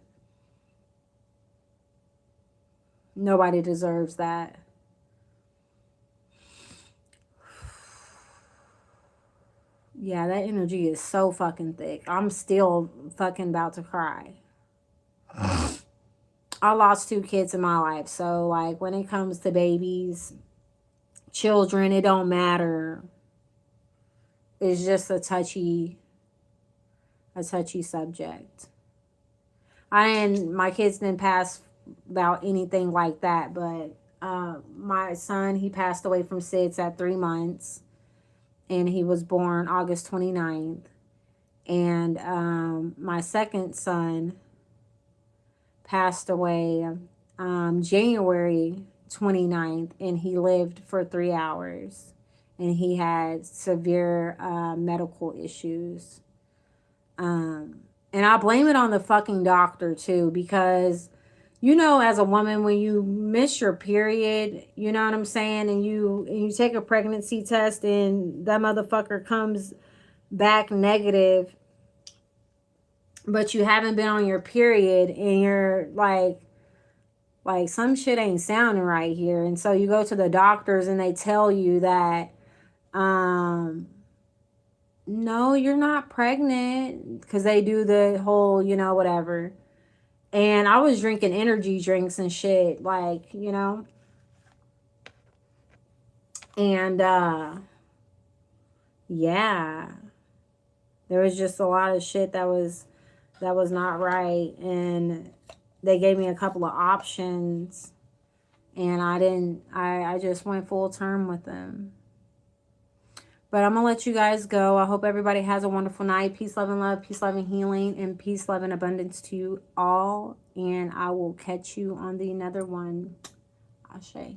Speaker 1: nobody deserves that. Yeah, that energy is so fucking thick. I'm still fucking about to cry. I lost 2 kids in my life. So, like, when it comes to babies, children, it don't matter. It's just a touchy subject. My kids didn't pass about anything like that, but my son, he passed away from SIDS at 3 months. And he was born August 29th. And my second son passed away January 29th, and he lived for 3 hours. And he had severe medical issues. And I blame it on the fucking doctor too, because you know, as a woman, when you miss your period, you know what I'm saying, and you take a pregnancy test and that motherfucker comes back negative, but you haven't been on your period, and you're like some shit ain't sounding right here. And so you go to the doctors and they tell you that no, you're not pregnant, because they do the whole, you know, whatever. And I was drinking energy drinks and shit, like, you know. And yeah, there was just a lot of shit that was not right. And they gave me a couple of options, and I just went full term with them. But I'm going to let you guys go. I hope everybody has a wonderful night. Peace, love, and love. Peace, love, and healing. And peace, love, and abundance to you all. And I will catch you on the another one. Ashe.